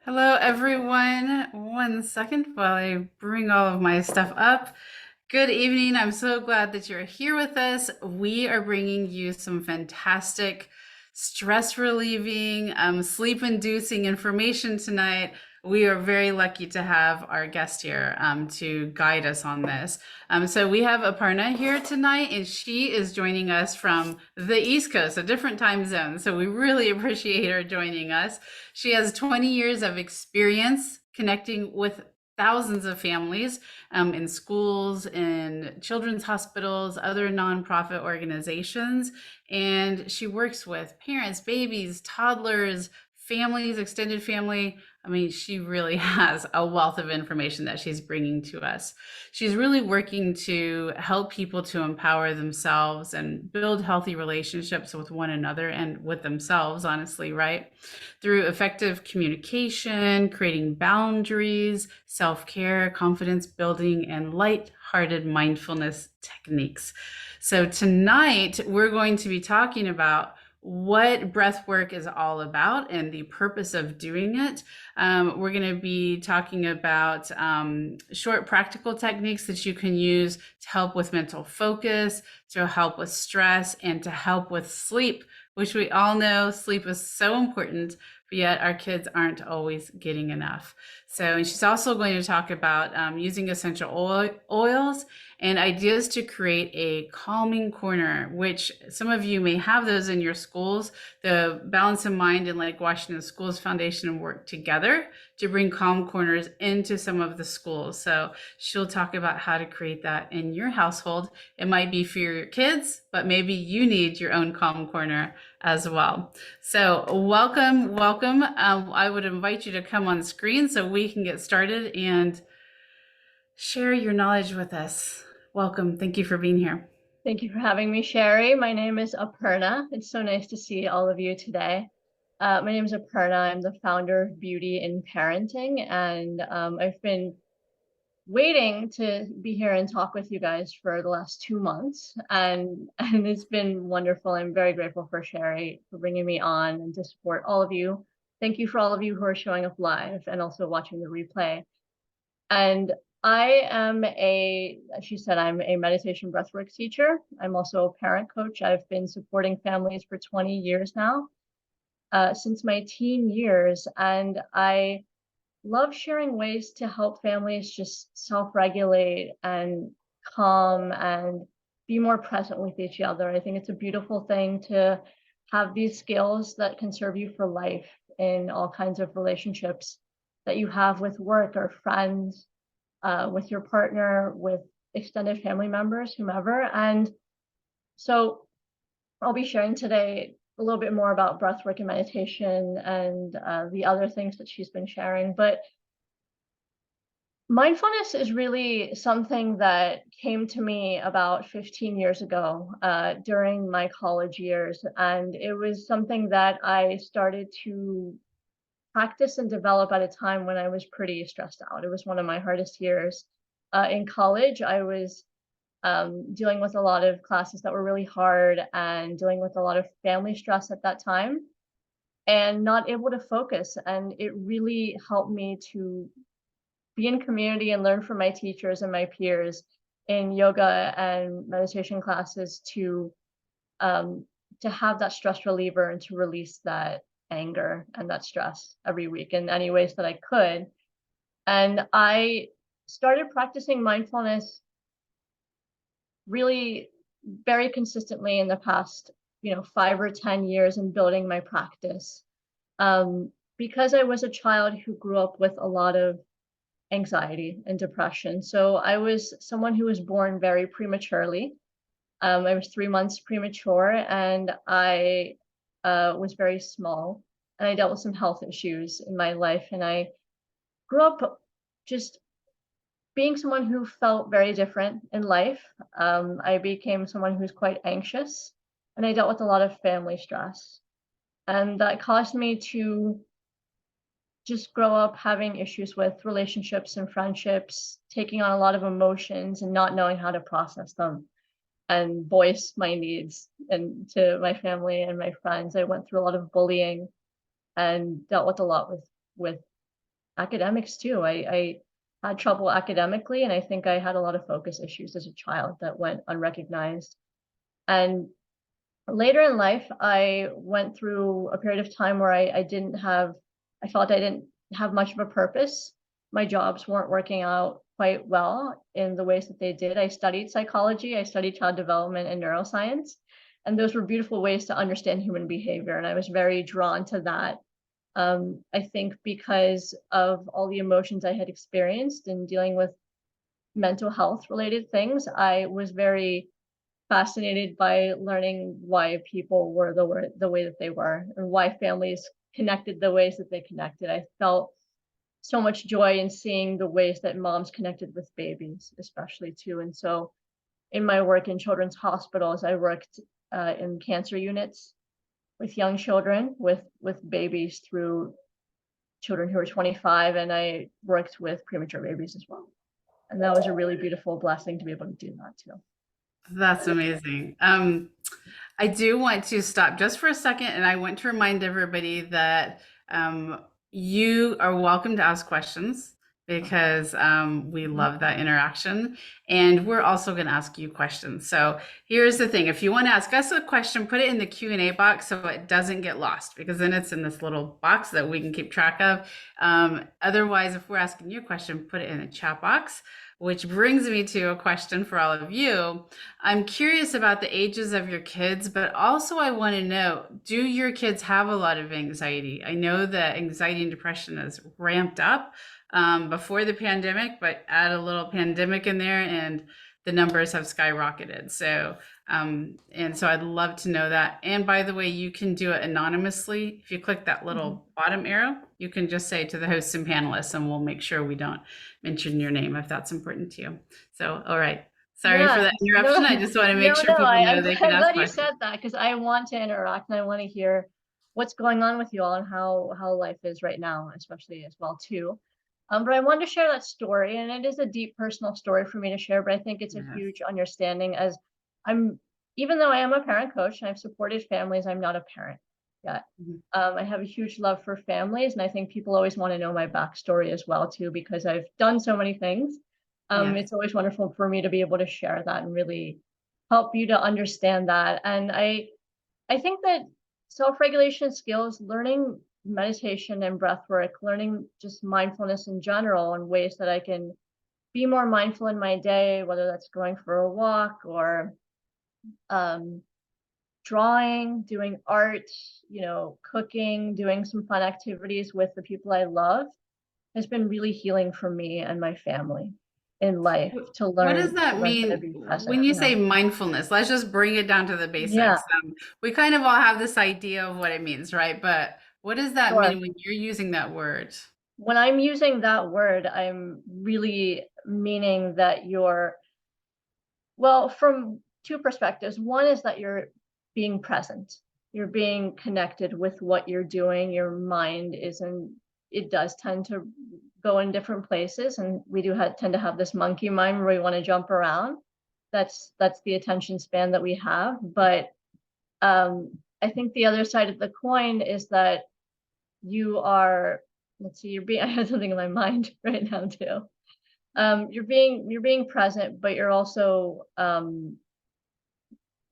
Hello, everyone. One second while I bring all of my stuff up. Good evening. I'm so glad that you're here with us. We are bringing you some fantastic stress relieving, sleep inducing information tonight. We are very lucky to have our guest here to guide us on this. So we have Aparna here tonight, and she is joining us from the East Coast, a different time zone. So we really appreciate her joining us. She has 20 years of experience connecting with thousands of families in schools, in children's hospitals, other nonprofit organizations. And she works with parents, babies, toddlers, families, extended family. I mean, she really has a wealth of information that she's bringing to us. She's really working to help people to empower themselves and build healthy relationships with one another and with themselves, honestly, right? Through effective communication, creating boundaries, self care, confidence building, and light-hearted mindfulness techniques. So, tonight we're going to be talking about what breath work is all about and the purpose of doing it. We're going to be talking about short practical techniques that you can use to help with mental focus, to help with stress, and to help with sleep, which we all know sleep is so important, but yet our kids aren't always getting enough. So, and she's also going to talk about using essential oils and ideas to create a calming corner, which some of you may have those in your schools. The Balance of Mind and Lake Washington Schools Foundation work together to bring calm corners into some of the schools. So she'll talk about how to create that in your household. It might be for your kids, but maybe you need your own calm corner as well. So welcome, welcome. I would invite you to come on screen so we can get started and share your knowledge with us. Welcome. Thank you for being here. Thank you for having me, Sherry. My name is Aparna. It's so nice to see all of you today. My name is Aparna. I'm the founder of Beauty in Parenting, and I've been waiting to be here and talk with you guys for the last 2 months, and it's been wonderful. I'm very grateful for Sherry for bringing me on and to support all of you. Thank you for all of you who are showing up live and also watching the replay. And I am as she said, I'm a meditation breathwork teacher. I'm also a parent coach. I've been supporting families for 20 years now, since my teen years. And I love sharing ways to help families just self-regulate and calm and be more present with each other. I think it's a beautiful thing to have these skills that can serve you for life in all kinds of relationships that you have with work or friends, with your partner, with extended family members, whomever. And so I'll be sharing today a little bit more about breathwork and meditation and the other things that she's been sharing. But mindfulness is really something that came to me about 15 years ago, during my college years. And it was something that I started to practice and develop at a time when I was pretty stressed out. It was one of my hardest years. In college, I was dealing with a lot of classes that were really hard and dealing with a lot of family stress at that time and not able to focus. And it really helped me to be in community and learn from my teachers and my peers in yoga and meditation classes um, to have that stress reliever and to release that anger and that stress every week in any ways that I could. And I started practicing mindfulness really very consistently in the past, 5 or 10 years in building my practice. Because I was a child who grew up with a lot of anxiety and depression. So I was someone who was born very prematurely. I was 3 months premature, and I was very small, and I dealt with some health issues in my life. And I grew up just being someone who felt very different in life. I became someone who's quite anxious, and I dealt with a lot of family stress. And that caused me to just grow up having issues with relationships and friendships, taking on a lot of emotions and not knowing how to process them and voice my needs and to my family and my friends. I went through a lot of bullying and dealt with a lot with academics too. I had trouble academically, and I think I had a lot of focus issues as a child that went unrecognized. And later in life, I went through a period of time where I felt I didn't have much of a purpose. My jobs weren't working out quite well in the ways that they did. I studied psychology, I studied child development and neuroscience, and those were beautiful ways to understand human behavior. And I was very drawn to that. I think because of all the emotions I had experienced in dealing with mental health related things, I was very fascinated by learning why people were the way that they were and why families connected the ways that they connected. I felt so much joy in seeing the ways that moms connected with babies, especially too. And so in my work in children's hospitals, I worked in cancer units with young children, with babies through children who are 25, and I worked with premature babies as well. And that was a really beautiful blessing to be able to do that too. That's amazing. I do want to stop just for a second, and I want to remind everybody that you are welcome to ask questions because we love that interaction. And we're also going to ask you questions. So here's the thing. If you want to ask us a question, put it in the Q&A box so it doesn't get lost, because then it's in this little box that we can keep track of. Otherwise, if we're asking you a question, put it in the chat box. Which brings me to a question for all of you. I'm curious about the ages of your kids, but also I want to know, do your kids have a lot of anxiety? I know that anxiety and depression is ramped up before the pandemic, but add a little pandemic in there and the numbers have skyrocketed. So, and so I'd love to know that. And by the way, you can do it anonymously. If you click that little bottom arrow, you can just say to the hosts and panelists, and we'll make sure we don't mention your name if that's important to you. So, all right. Sorry for that interruption. I just want to make sure people know they can ask I'm glad you questions. said that because I want to interact and I want to hear what's going on with you all and how life is right now, especially as well too. But I wanted to share that story, and it is a deep personal story for me to share, but I think it's a Yes. huge understanding as even though I am a parent coach and I've supported families, I'm not a parent yet. I have a huge love for families, and I think people always want to know my backstory as well too, because I've done so many things. Yes. It's always wonderful for me to be able to share that and really help you to understand that. And I think that self-regulation skills, learning meditation and breath work, learning just mindfulness in general and ways that I can be more mindful in my day, whether that's going for a walk or drawing, doing art, cooking, doing some fun activities with the people I love, has been really healing for me and my family in life to What does learn that how to mean be present. when you say mindfulness? Let's just bring it down to the Yeah, basics. We kind of all have this idea of what it means, right? But what does that sure. mean when you're using that word? When I'm using that word, I'm really meaning that well, from two perspectives. One is that you're being present. You're being connected with what you're doing. Your mind isn't, it does tend to go in different places, and we do tend to have this monkey mind where we want to jump around. That's the attention span that we have. But I think the other side of the coin is that you are, let's see, I have something in my mind right now too. You're being present, but you're also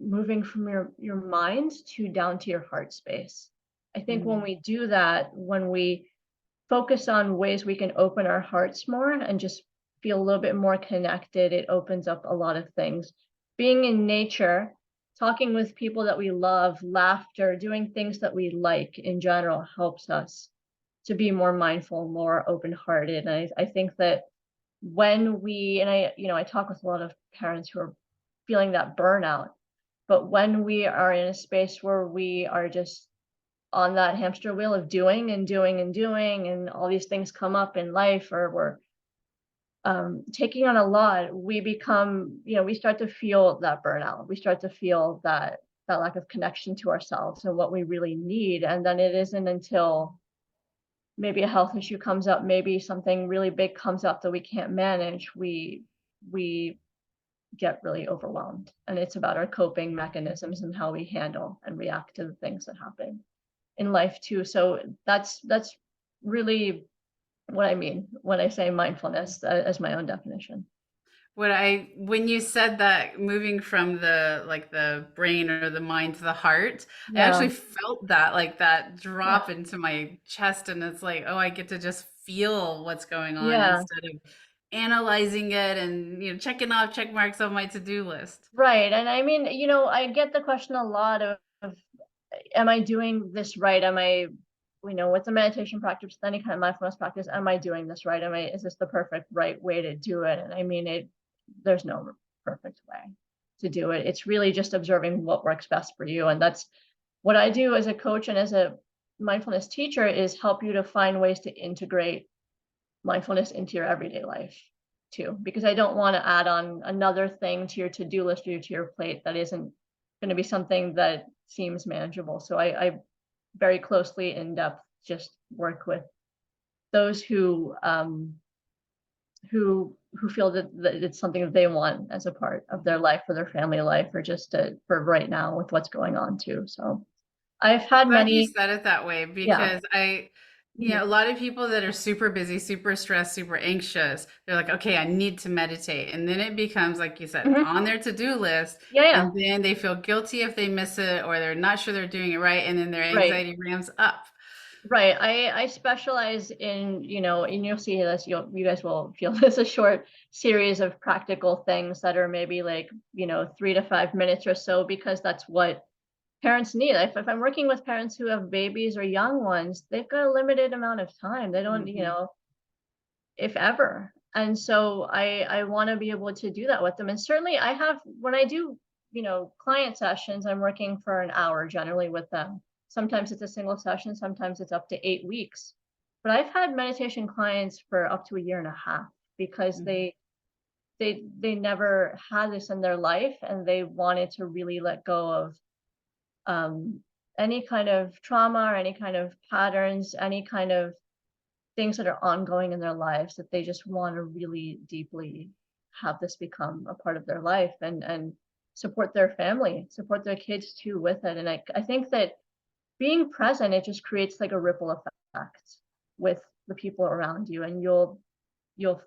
moving from your mind to down to your heart space. I think when we do that, when we focus on ways we can open our hearts more and just feel a little bit more connected, it opens up a lot of things. Being in nature, talking with people that we love, laughter, doing things that we like in general helps us to be more mindful, more open-hearted. And I think that when I talk with a lot of parents who are feeling that burnout, but when we are in a space where we are just on that hamster wheel of doing and doing and doing, and all these things come up in life, or we're taking on a lot, we become, we start to feel that burnout. We start to feel that lack of connection to ourselves and what we really need. And then it isn't until maybe a health issue comes up, maybe something really big comes up that we can't manage, we get really overwhelmed. And it's about our coping mechanisms and how we handle and react to the things that happen in life too. So that's really what I mean when I say mindfulness as my own definition. When you said that moving from the like the brain or the mind to the heart, I Yeah, actually felt that like that yeah, drop into my chest, and it's like, oh, I get to just feel what's going on yeah. instead of analyzing it and checking off check marks on my to-do list. Right. And I mean, I get the question a lot of am I doing this right? Am I, with the meditation practice, with any kind of mindfulness practice, am I doing this right? Is this the perfect right way to do it? And I mean, there's no perfect way to do it. It's really just observing what works best for you. And that's what I do as a coach and as a mindfulness teacher is help you to find ways to integrate mindfulness into your everyday life too, because I don't want to add on another thing to your to-do list or to your plate that isn't going to be something that seems manageable. So I very closely in depth just work with those who feel that it's something that they want as a part of their life or their family life or just for right now with what's going on too. So I've I'm had glad you many, said it that way yeah. because Mhm. a lot of people that are super busy, super stressed, super anxious, they're like, okay, I need to meditate. And then it becomes, like you said, Mhm. on their to-do list. Yeah, yeah, And then they feel guilty if they miss it or they're not sure they're doing it right. And then their right. anxiety ramps up. Right. I specialize in, and you'll see this, you guys will feel this a short series of practical things that are maybe like, 3 to 5 minutes or so, because that's what parents need. If I'm working with parents who have babies or young ones, they've got a limited amount of time. They don't, Mhm. if ever. And so I want to be able to do that with them. And certainly I have when I do, client sessions, I'm working for an hour generally with them. Sometimes it's a single session, sometimes it's up to 8 weeks. But I've had meditation clients for up to a year and a half because Mhm. they never had this in their life and they wanted to really let go of um, any kind of trauma or any kind of patterns, any kind of things that are ongoing in their lives that they just want to really deeply have this become a part of their life and support their family, support their kids too with it. And I think that being present, it just creates like a ripple effect with the people around you and you'll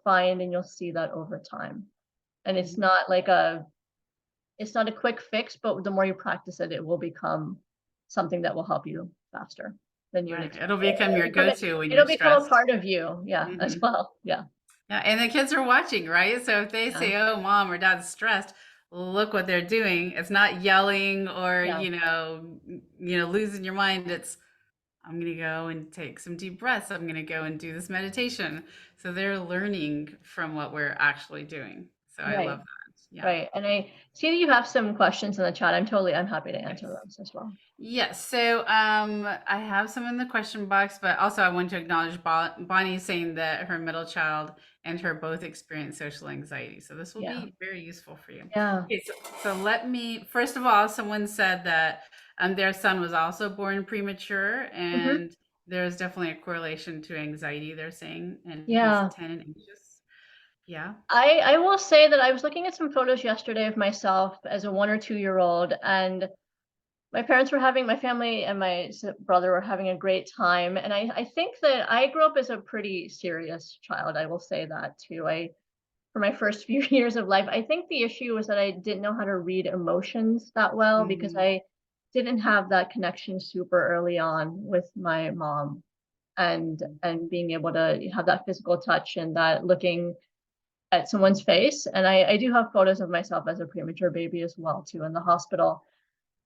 find and you'll see that over time. And Mhm. it's not a quick fix, but the more you practice it, it will become something that will help you faster than you'd Right. expect. It'll become your go-to when you're It'll become a stressed. part of you, yeah, as Mhm. well. Yeah. Yeah, and the kids are watching, right? So if they Yeah. say, "Oh, mom or dad's stressed," look what they're doing. It's not yelling or, Yeah. losing your mind. It's, I'm going to go and take some deep breaths. I'm going to go and do this meditation. So they're learning from what we're actually doing. So I love Right. that. Yeah. Right. And I see that you have some questions in the chat. I'm happy to answer Yes. those as well. Yes. So I have some in the question box, but also I want to acknowledge Bonnie saying that her middle child and her both experience social anxiety. So this will Yeah. be very useful for you. Yeah. Okay. So let me, first of all, someone said that their son was also born premature, Hmm. and there's definitely a correlation to anxiety, they're saying, and he's Yeah. 10 and anxious. Yeah. I will say that I was looking at some photos yesterday of myself as a 1 or 2 year old, and my family and my brother were having a great time. And I think that I grew up as a pretty serious child. I will say that too. For my first few years of life, I think the issue was that I didn't know how to read emotions that well because Mhm. I didn't have that connection super early on with my mom and being able to have that physical touch and that looking at someone's face. And I do have photos of myself as a premature baby as well too in the hospital.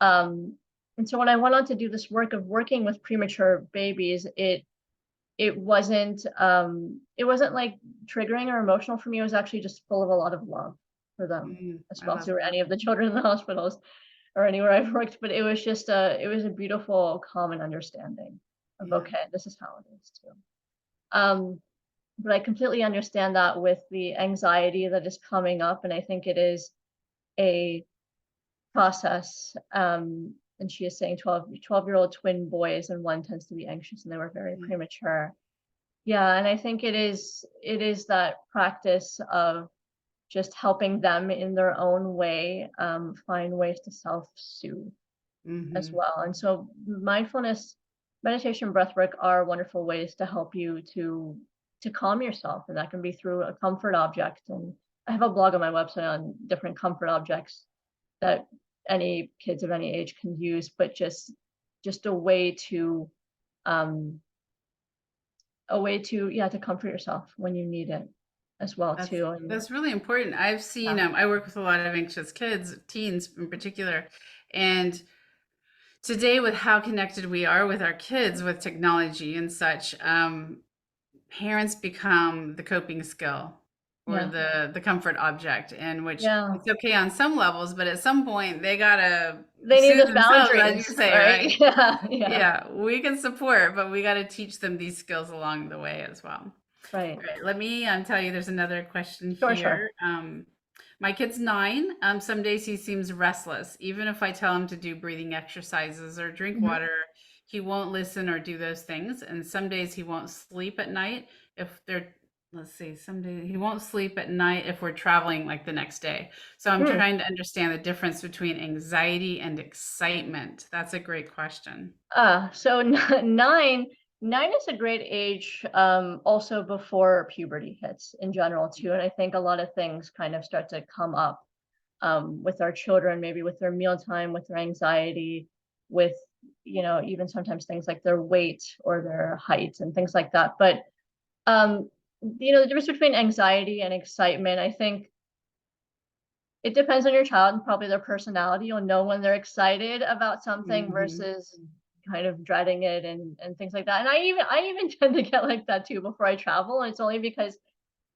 Um, and so when I went on to do this work of working with premature babies, it wasn't like triggering or emotional for me. It was actually just full of a lot of love for them as I well love too, or that. any of the children in the hospitals or anywhere I've worked. But it was a beautiful common understanding of Yeah. okay, this is how it is too. Um, but I completely understand that with the anxiety that is coming up, and I think it is a process. And she is saying 12-year-old twin boys, and one tends to be anxious, and they were very Mm. premature. Yeah, and I think it is that practice of just helping them in their own way find ways to self-soothe as Mhm. well. And so mindfulness, meditation, breathwork are wonderful ways to help you to to calm yourself, and that can be through a comfort object. And I have a blog on my website on different comfort objects that any kids of any age can use, but just um a way to, yeah, to comfort yourself when you need it as well That's too. And that's really important. I've yeah, seen I work with a lot of anxious kids, teens in particular, and today with how connected we are with our kids with technology and such, parents become the coping skill or yeah, the comfort object, and which yeah. it's okay on some levels, but at some point they gotta They need soothe those themselves, as you boundaries, say, right? right? Yeah, yeah, Yeah, we can support, but we gotta teach them these skills along the way as well. right. All right, let me tell you there's another question Sure, sure. here. My kid's 9. Some days he seems restless. Even if I tell him to do breathing exercises or drink Mhm. water, he won't listen or do those things. And some days he won't sleep at night if they're, let's see, some days he won't sleep at night if we're traveling like the next day. So I'm Hmm. trying to understand the difference between anxiety and excitement. That's a great question. So nine is a great age, also before puberty hits in general too. And I think a lot of things kind of start to come up with our children, maybe with their mealtime, with their anxiety, with, even sometimes things like their weight or their height and things like that. But um, the difference between anxiety and excitement, I think it depends on your child and probably their personality. You'll know when they're excited about something Hmm. versus kind of dreading it and things like that. And I even tend to get like that too before I travel. And it's only because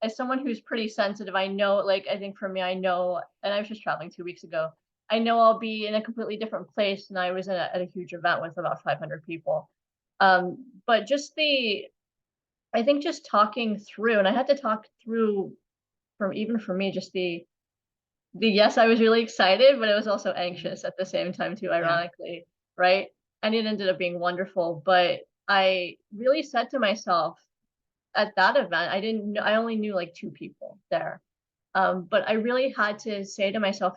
as someone who's pretty sensitive, I know, like, I think for me, I know, and I was just traveling 2 weeks ago. I know I'll be in a completely different place, and I was at a huge event with about 500 people. But I think just talking through, and I had to talk through from even for me, just the yes, I was really excited, but I was also anxious at the same time too, Yeah. ironically, right? And it ended up being wonderful, but I really said to myself at that event, I only knew like 2 people there. But I really had to say to myself,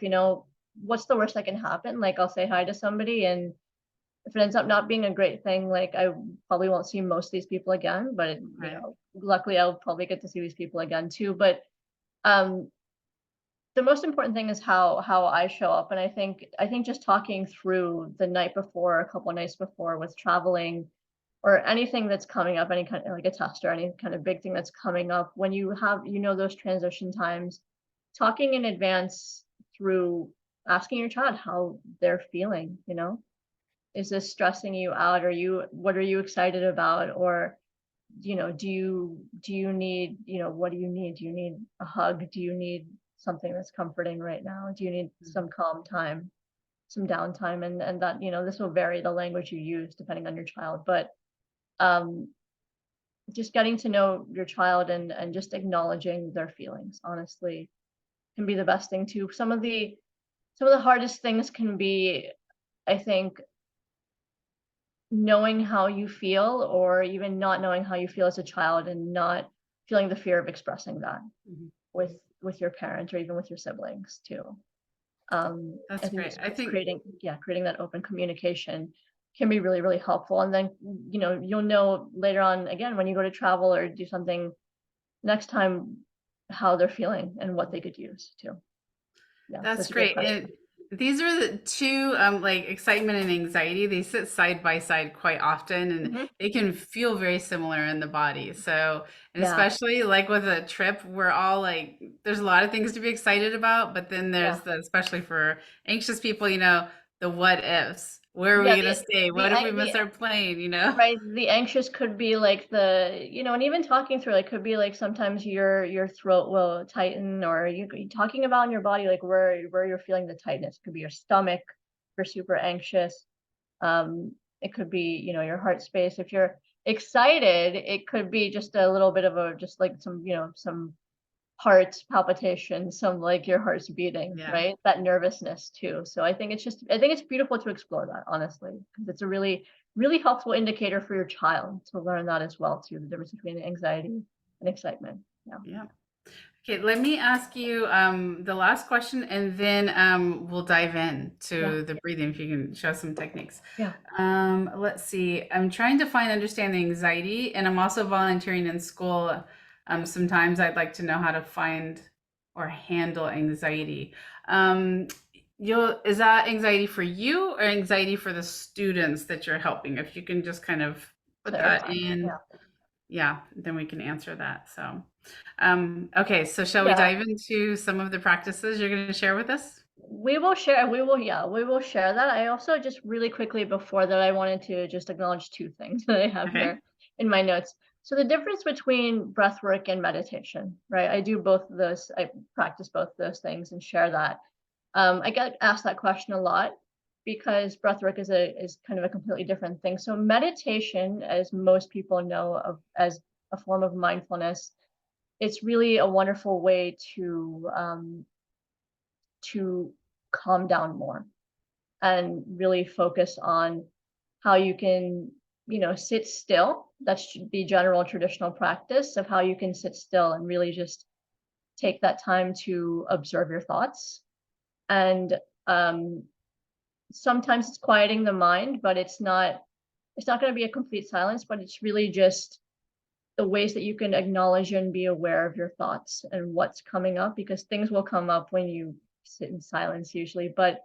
what's the worst that can happen? Like, I'll say hi to somebody, and if it ends up not being a great thing, like, I probably won't see most of these people again, but, Right. luckily I'll probably get to see these people again too. But um the most important thing is how I show up, and I think just talking through the night before, a couple of nights before with traveling or anything that's coming up, any kind of like a test or any kind of big thing that's coming up, when you have, those transition times, talking in advance through asking your child how they're feeling, is this stressing you out? What are you excited about? Or, do you need, what do you need? Do you need a hug? Do you need something that's comforting right now? Do you need some calm time, some downtime? And that, this will vary the language you use depending on your child. But um just getting to know your child and just acknowledging their feelings, honestly, can be the best thing too. Some of the hardest things can be, I think, knowing how you feel, or even not knowing how you feel as a child and not feeling the fear of expressing that Mhm. with your parent or even with your siblings too. I That's think great. just I think creating that open communication can be really, really helpful. And then, you'll know later on, again, when you go to travel or do something next time, how they're feeling and what they could use too. Yeah, that's that's a great great. question. And these are the two, like excitement and anxiety. They sit side by side quite often, and Hmm. they can feel very similar in the body. So, and Yeah, especially like with a trip, we're all like, there's a lot of things to be excited about, but then yeah. there's the, especially for anxious people, the what ifs. Where are we Yeah, gonna stay? What if we the miss our plane? right, the anxious could be like and even talking through, like, could be like sometimes your throat will tighten, or you talking about in your body, like where you're feeling the tightness. Could be your stomach if you're super anxious. It could be, your heart space. If you're excited, it could be just a little bit of just like some heart palpitation, some like your heart's beating, Yeah. right? That nervousness too. So I think it's beautiful to explore that, honestly, because it's a really, really helpful indicator for your child to learn that as well too, the difference between anxiety and excitement. Yeah. Yeah. Okay, let me ask you the last question, and then we'll dive in Yeah, to the breathing if you can show some techniques. yeah, Let's see. I'm trying to understand the anxiety, and I'm also volunteering in school. Sometimes I'd like to know how to find or handle anxiety. Um, is that anxiety for you or anxiety for the students that you're helping? If you can just kind of put that clarify. in, Yeah. yeah, then we can answer that. So, okay, so shall we Yeah, dive into some of the practices you're going to share with us? we will share that. I also just really quickly before that, I wanted to just acknowledge two things that I have Okay. here in my notes. So the difference between breath work and meditation, right? I do both of those. I practice both of those things and share that. I get asked that question a lot because breath work is kind of a completely different thing. So meditation, as most people know of as a form of mindfulness, it's really a wonderful way to calm down more and really focus on how you can, sit still. That should be general traditional practice of how you can sit still and really just take that time to observe your thoughts. And um, sometimes it's quieting the mind, but it's not going to be a complete silence, but it's really just the ways that you can acknowledge and be aware of your thoughts and what's coming up, because things will come up when you sit in silence usually, but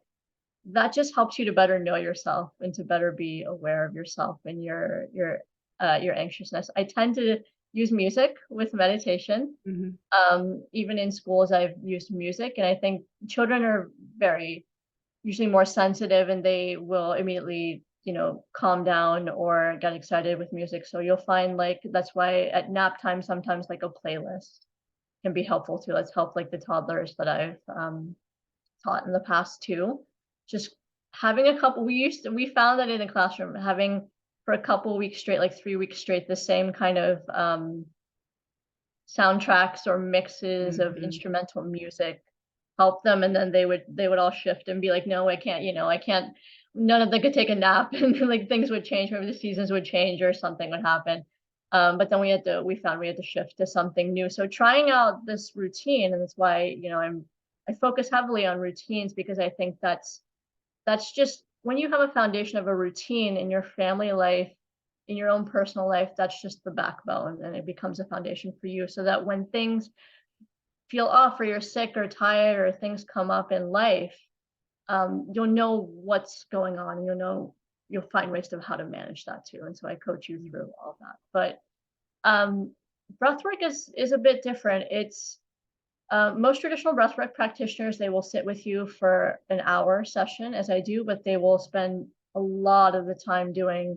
that just helps you to better know yourself and to better be aware of yourself and your anxiousness. I tend to use music with meditation. Hmm. Even in schools, I've used music, and I think children are very usually more sensitive, and they will immediately, calm down or get excited with music. So you'll find like that's why at nap time sometimes like a playlist can be helpful too. That's helped like the toddlers that I've taught in the past too. Just having a couple we found that in the classroom, having for a couple weeks straight, like 3 weeks straight, the same kind of soundtracks or mixes of Hmm. instrumental music help them, and then they would all shift and be like, no, I can't, I can't. None of them could take a nap, and like things would change, maybe the seasons would change or something would happen. But then we found we had to shift to something new. So trying out this routine, and that's why, I focus heavily on routines, because I think that's just when you have a foundation of a routine in your family life, in your own personal life, that's just the backbone, and it becomes a foundation for you, so that when things feel off or you're sick or tired or things come up in life, you'll know what's going on, and you'll find ways of how to manage that too. And so I coach you through all that. But um, breathwork is a bit different. It's most traditional breathwork practitioners, they will sit with you for an hour session, as I do, but they will spend a lot of the time doing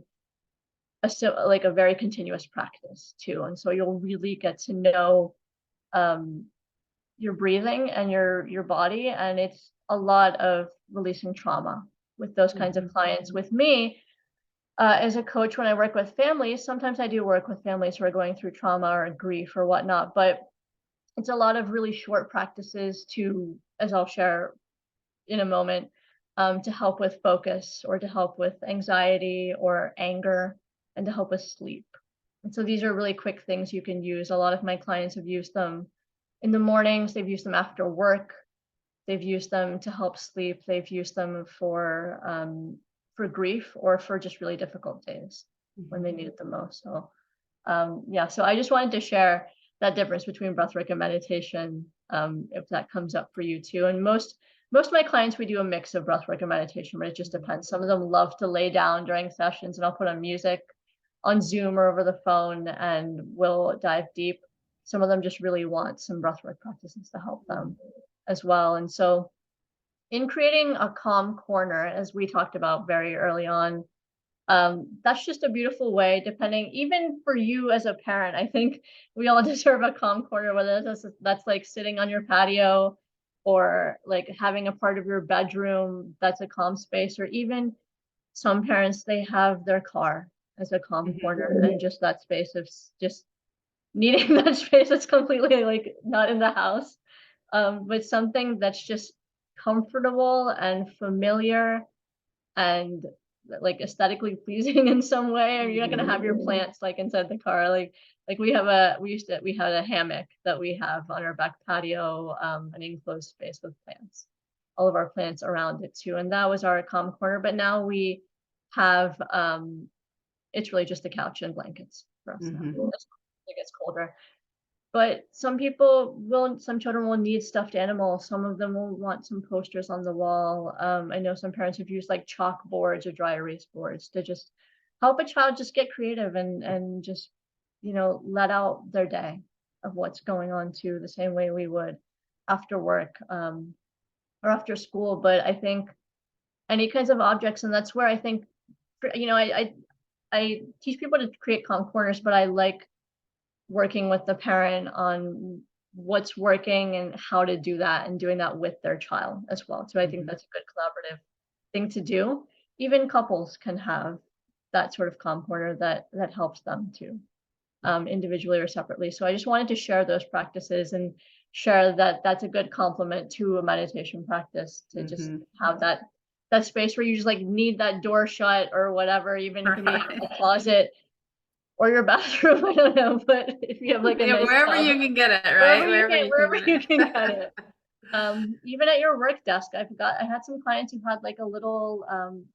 like a very continuous practice too. And so you'll really get to know um, your breathing and your body, and it's a lot of releasing trauma with those kinds of Hmm. clients. With me, as a coach, when I work with families, sometimes I do work with families who are going through trauma or grief or whatnot, but it's a lot of really short practices to, as I'll share in a moment, to help with focus or to help with anxiety or anger and to help with sleep. And so these are really quick things you can use. A lot of my clients have used them in the mornings, they've used them after work, they've used them to help sleep, they've used them for grief or for just really difficult days when they need it the most. So yeah, so I just wanted to share that difference between breathwork and meditation, if that comes up for you too. And most of my clients, we do a mix of breathwork and meditation, but it just depends. Some of them love to lay down during sessions, and I'll put on music on Zoom or over the phone, and we'll dive deep. Some of them just really want some breathwork practices to help them as well. And so, in creating a calm corner, as we talked about very early on, that's just a beautiful way, depending, even for you as a parent, I think we all deserve a calm corner, whether that's like sitting on your patio or like having a part of your bedroom that's a calm space, or even some parents, they have their car as a calm Hmm. corner, and just that space of just needing that space that's completely like not in the house, but something that's just comfortable and familiar and like aesthetically pleasing in some way. Or you're not gonna have your Hmm. plants like inside the car. Like like we had a hammock that we have on our back patio, an enclosed space with plants, all of our plants around it too. And that was our calm corner. But now we have, it's really just a couch and blankets for us now. Mhm. It gets colder. But some children will need stuffed animals. Some of them will want some posters on the wall. I know some parents have used like chalkboards or dry erase boards to just help a child just get creative and just, let out their day of what's going on too, the same way we would after work, or after school. But I think any kinds of objects, and that's where I think, I teach people to create calm corners, but I like working with the parent on what's working and how to do that and doing that with their child as well. So I think Mhm. that's a good collaborative thing to do. Even couples can have that sort of calm corner that helps them too, individually or separately. So I just wanted to share those practices and share that that's a good complement to a meditation practice, to just Mhm. have that space where you just like need that door shut or whatever. Even it can be Right. a closet or your bathroom, I don't know, but if you have like a Yeah, nice wherever tub, you can get it, right? Wherever you can wherever get you can get it. it. Even at your work desk, I had some clients who had like a little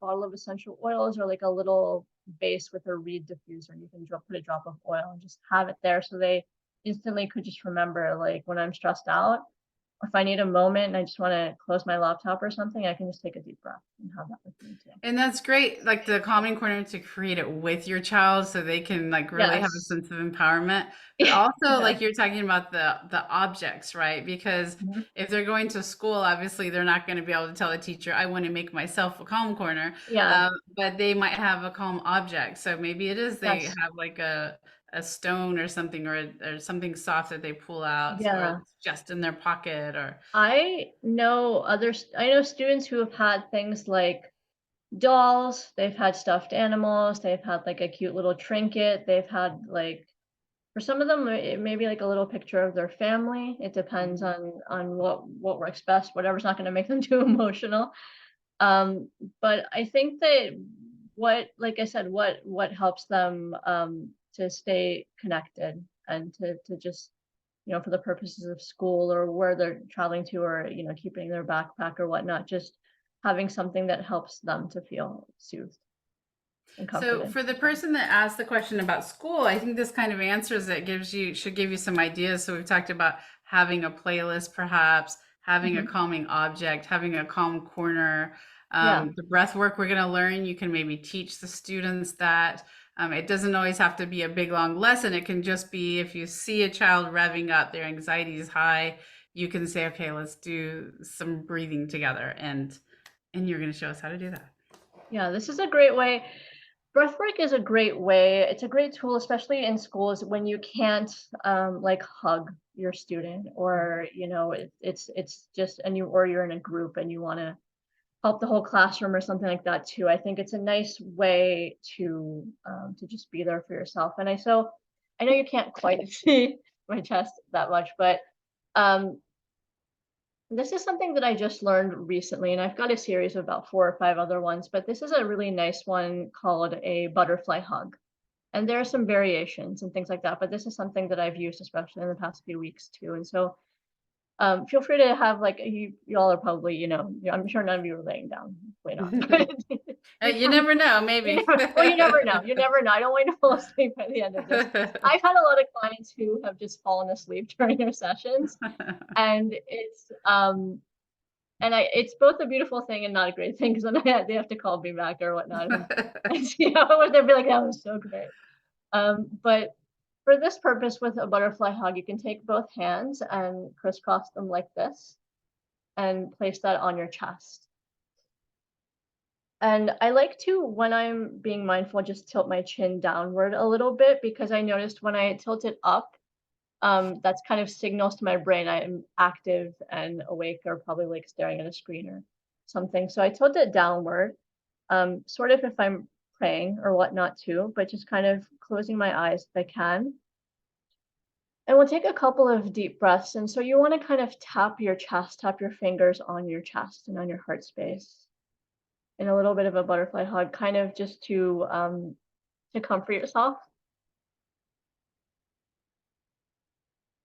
bottle of essential oils or like a little base with a reed diffuser, and you can put a drop of oil and just have it there so they instantly could just remember, like when I'm stressed out, if I need a moment and I just want to close my laptop or something, I can just take a deep breath and have that with me too. And that's great, like the calming corner to create it with your child so they can like really have a Yes. sense of empowerment. But also Yeah. like you're talking about the objects, right? Because Mhm. if they're going to school, obviously they're not going to be able to tell the teacher, I want to make myself a calm corner. Yeah. But they might have a calm object. So maybe it is they Yes. have like a stone or something or something soft that they pull out or Yeah. it's just in their pocket or I know students who have had things like dolls, they've had stuffed animals, they've had like a cute little trinket, they've had like, for some of them it may be like a little picture of their family. It depends Mhm. on what works best, whatever's not going to make them too emotional. But I think that like I said, what helps them to stay connected and to just, for the purposes of school or where they're traveling to, or, keeping their backpack or whatnot, just having something that helps them to feel soothed and So comforted for the as well. person that asked the question about school, I think this kind of answers it should give you some ideas. So we've talked about having a playlist, perhaps having a Hmm. calming object, having a calm corner. Yeah. The breath work we're going to learn, you can maybe teach the students that. It doesn't always have to be a big long lesson. It can just be if you see a child revving up, their anxiety is high, you can say, okay, let's do some breathing together, and you're going to show us how to do that. Yeah. This is a great way. Breathwork is a great way. It's a great tool, especially in schools when you can't like hug your student, or it's just, and you're in a group and you want to help the whole classroom or something like that too. I think it's a nice way to just be there for yourself. And I know you can't quite see my chest that much, but um, this is something that I just learned recently, and I've got a series of about 4 or 5 other ones, but this is a really nice one called a butterfly hug. And there are some variations and things like that, but this is something that I've used, especially in the past few weeks too. And so feel free to have like y'all are probably, I'm sure none of you are laying down. Probably not. But you You can, never know, maybe. well, you never know. You never know. I don't want you to fall asleep by the end of this. I've had a lot of clients who have just fallen asleep during their sessions, and it's both a beautiful thing and not a great thing, because then they have to call me back or whatnot, and see how they'll be like, that was so great. But for this purpose, with a butterfly hug, you can take both hands and crisscross them like this and place that on your chest. And I like to, when I'm being mindful, just tilt my chin downward a little bit, because I noticed when I tilt it up, that's kind of signals to my brain I'm active and awake, or probably like staring at a screen or something. So I tilt it downward, sort of if I'm praying or whatnot too, but just kind of closing my eyes if I can. And we'll take a couple of deep breaths. And so you want to kind of tap your chest, tap your fingers on your chest and on your heart space in a little bit of a butterfly hug, kind of just to comfort yourself.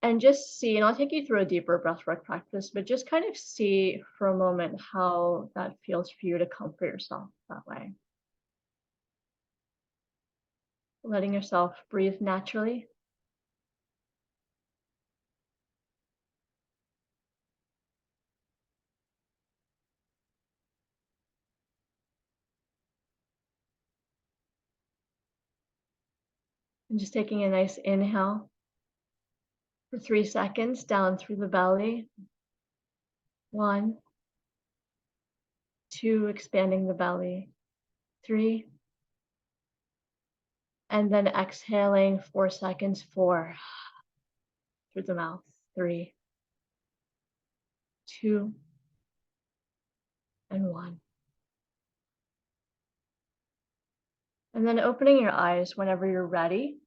And just see, and I'll take you through a deeper breathwork practice, but just kind of see for a moment how that feels for you to comfort yourself that way. Letting yourself breathe naturally. And just taking a nice inhale for 3 seconds down through the belly. 1, 2, expanding the belly. 3, and then exhaling 4 seconds. 4, through the mouth. 3, 2, and 1. And then opening your eyes whenever you're ready.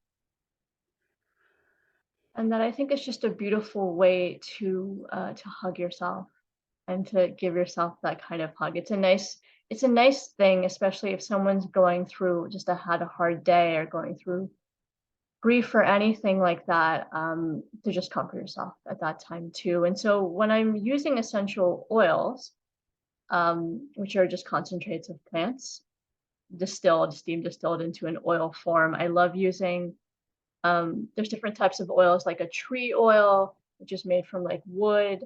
And that I think is just a beautiful way to hug yourself and to give yourself that kind of hug. It's a nice thing, especially if someone's going through had a hard day or going through grief or anything like that, to just comfort yourself at that time too. And so when I'm using essential oils, which are just concentrates of plants, steam distilled into an oil form, I love using. There's different types of oils, like a tree oil, which is made from like wood.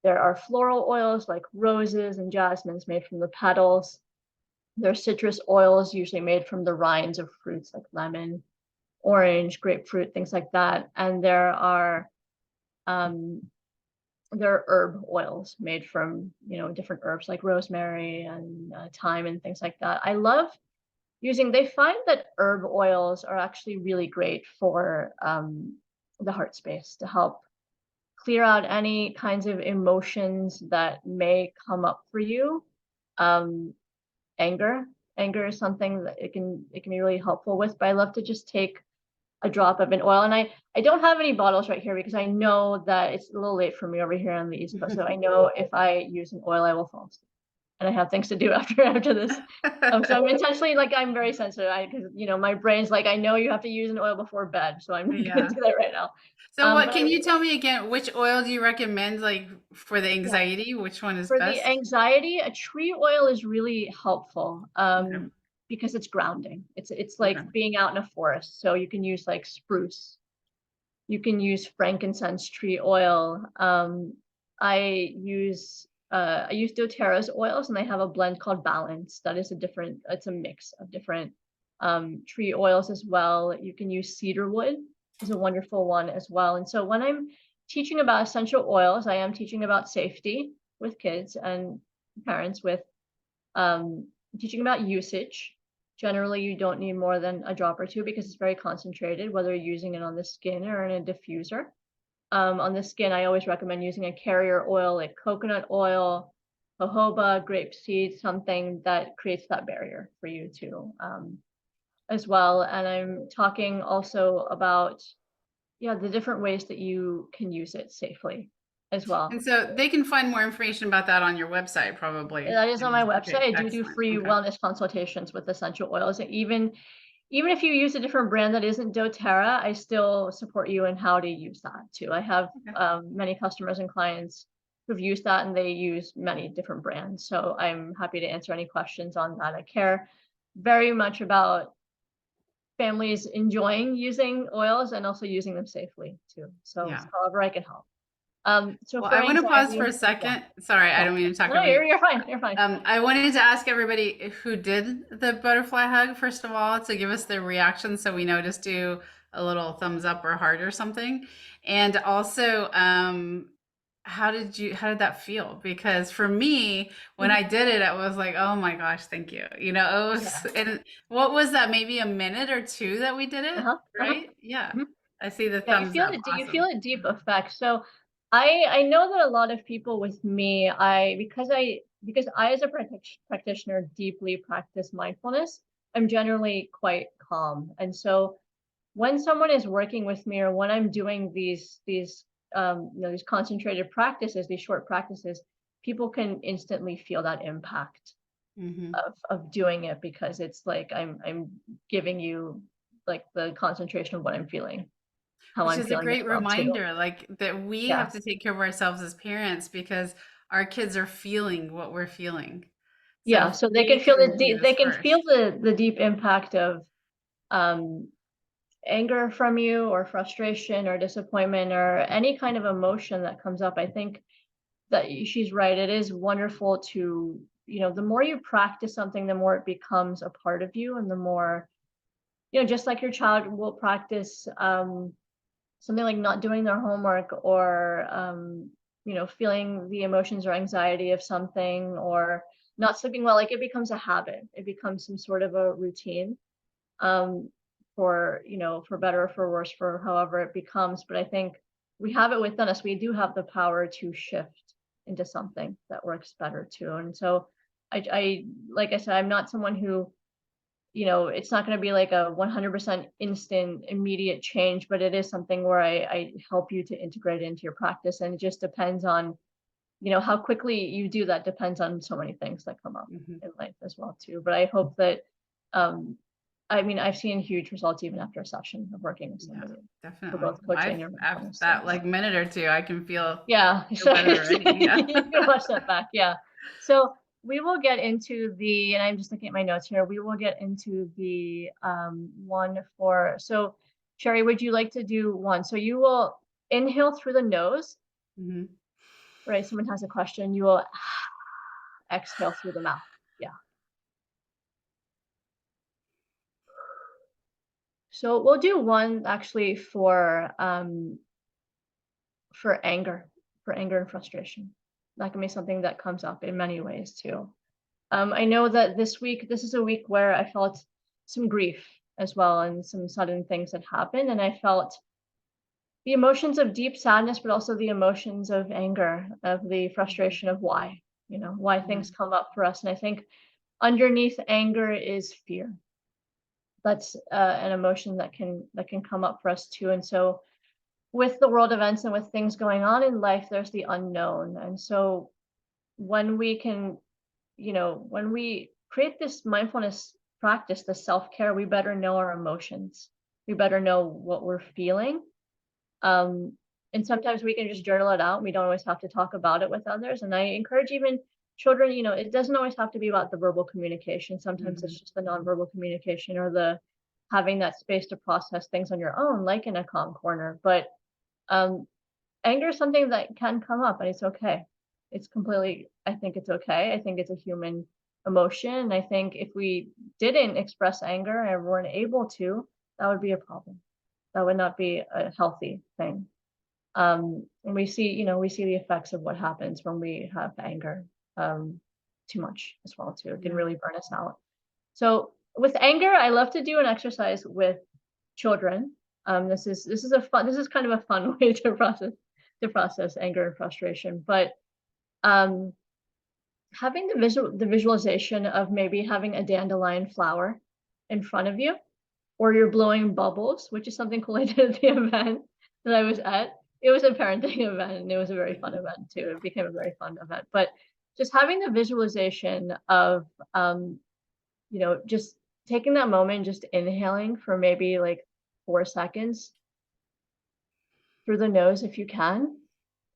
There are floral oils like roses and jasmines made from the petals. There's citrus oils, usually made from the rinds of fruits like lemon, orange, grapefruit, things like that. And um, there are herb oils made from different herbs like rosemary and thyme and things like that. I love using. They find that herb oils are actually really great for the heart space to help clear out any kinds of emotions that may come up for you. Um, anger, anger is something that it can be really helpful with. But I love to just take a drop of an oil, and I don't have any bottles right here because I know that it's a little late for me over here on the East Coast. So I know if I use an oil, I will fall asleep, and I have things to do after this. So I'm intentionally like I'm very sensitive because my brain's like I know you have to use an oil before bed, so I'm not gonna Yeah. do that right now. So what But can you tell me again, which oil do you recommend, like, for the yeah, anxiety? Which one is for the best? anxiety, a tree oil is really helpful Okay. because it's grounding. It's Okay. like being out in a forest, so you can use like spruce. You can use frankincense tree oil. I use doTERRA's oils, and they have a blend called Balance. That is it's a mix of different tree oils as well. You can use cedarwood is a wonderful one as well. And so when I'm teaching about essential oils, I am teaching about safety with kids and parents with um, teaching about usage. Generally, you don't need more than a drop or two because it's very concentrated, whether you're using it on the skin or in a diffuser. On the skin, I always recommend using a carrier oil like coconut oil, jojoba, grapeseed, something that creates that barrier for you too, as well. And I'm talking also about, yeah, the different ways that you can use it safely as well. And so they can find more information about that on your website, probably. That is on my website. Okay, I do excellent. free Okay. wellness consultations with essential oils. And even if you use a different brand that isn't doTERRA, I still support you in how to use that too. I have Okay. many customers and clients who've used that, and they use many different brands. So I'm happy to answer any questions on that. I care very much about families enjoying using oils and also using them safely too. So Yeah. however I can help. So Well, for I want to pause for anxiety, a yeah, second. Sorry, I yeah. don't mean to talk No, over you. you're fine. You're fine. I wanted to ask everybody who did the butterfly hug, first of all, to give us their reaction so we know, just do a little thumbs up or heart or something. And also, how did that feel? Because for me, when I did it, I was like, oh my gosh, thank you. It was, Yeah. and what was that, maybe a minute or two that we did it, Uh-huh. Uh-huh. right? Yeah. Mhm. I see the Yeah, thumbs up. you Awesome. feel a deep effect. So I know that a lot of people with me, because I as a practitioner deeply practice mindfulness, I'm generally quite calm. And so when someone is working with me or when I'm doing these concentrated practices, these short practices, people can instantly feel that impact Hmm. of doing it because it's like I'm giving you like the concentration of what I'm feeling. how Which I'm is a feeling as great well too. reminder, like that we Yeah. have to take care of ourselves as parents because our kids are feeling what we're feeling. So Yeah, if so they can we feel can do they this can feel first. the deep impact of um anger from you, or frustration or disappointment or any kind of emotion that comes up. I think that she's right. It is wonderful to, the more you practice something, the more it becomes a part of you, and the more, just like your child will practice something like not doing their homework, or feeling the emotions or anxiety of something, or not sleeping well, like it becomes a habit. It becomes some sort of a routine, um, for better or for worse, for however it becomes. But I think we have it within us. We do have the power to shift into something that works better too. And so I like I said, I'm not someone who, it's not going to be like a 100% instant, immediate change, but it is something where I help you to integrate it into your practice. And it just depends on, how quickly you do that depends on so many things that come up Mhm. in life as well too. But I hope that, um, I mean, I've seen huge results even after a session of working with Yeah, somebody for definitely. both coaching I've and your after mindfulness. So that like minute or two, I can yeah, feel so better already. Yeah. you can watch that back. Yeah. So we will get into the, and I'm just looking at my notes here. We will get into the one for, so Sherry, would you like to do one? So you will inhale through the nose, Mhm. right? Someone has a question. You will exhale through the mouth. Yeah. So we'll do one actually for anger, for anger and frustration. That can be something that comes up in many ways too. I know that this is a week where I felt some grief as well, and some sudden things that happened. And I felt the emotions of deep sadness, but also the emotions of anger, of the Mhm. frustration of why Yeah. things come up for us. And I think underneath anger is fear. That's an emotion that can come up for us too. And so with the world events and with things going on in life, there's the unknown. And so when we can, when we create this mindfulness practice, the self-care, we better know our emotions. We better know what we're feeling. Um, and sometimes we can just journal it out. We don't always have to talk about it with others. And I encourage even children, it doesn't always have to be about the verbal communication. Sometimes it's Mhm. just the nonverbal communication, or the having that space to process things on your own, like in a calm corner. But um, anger is something that can come up, and it's okay. I think it's okay. I think it's a human emotion. And I think if we didn't express anger and weren't able to, that would be a problem. That would not be a healthy thing. And we see the effects of what happens when we have anger um, too much as well too. It can Yeah. really burn us out. So with anger, I love to do an exercise with children. This is kind of a fun way to process anger and frustration. But um, having the visualization of maybe having a dandelion flower in front of you, or you're blowing bubbles, which is something cool I did at the event that I was at. It was a parenting event, and it was a very fun Mhm. event too. It became a very fun event. But just having the visualization of just taking that moment, just inhaling for maybe like 4 seconds through the nose if you can,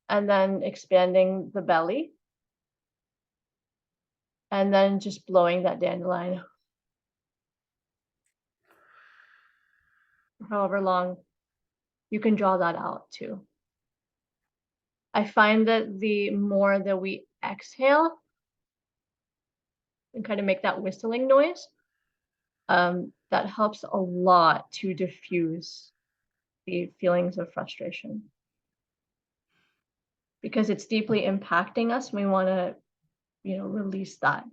and then expanding the belly, and then just blowing that dandelion for however long you can draw that out too. I find that the more that we exhale and kind of make that whistling noise, that helps a lot to diffuse the feelings of frustration, because it's deeply impacting us. We want to, release that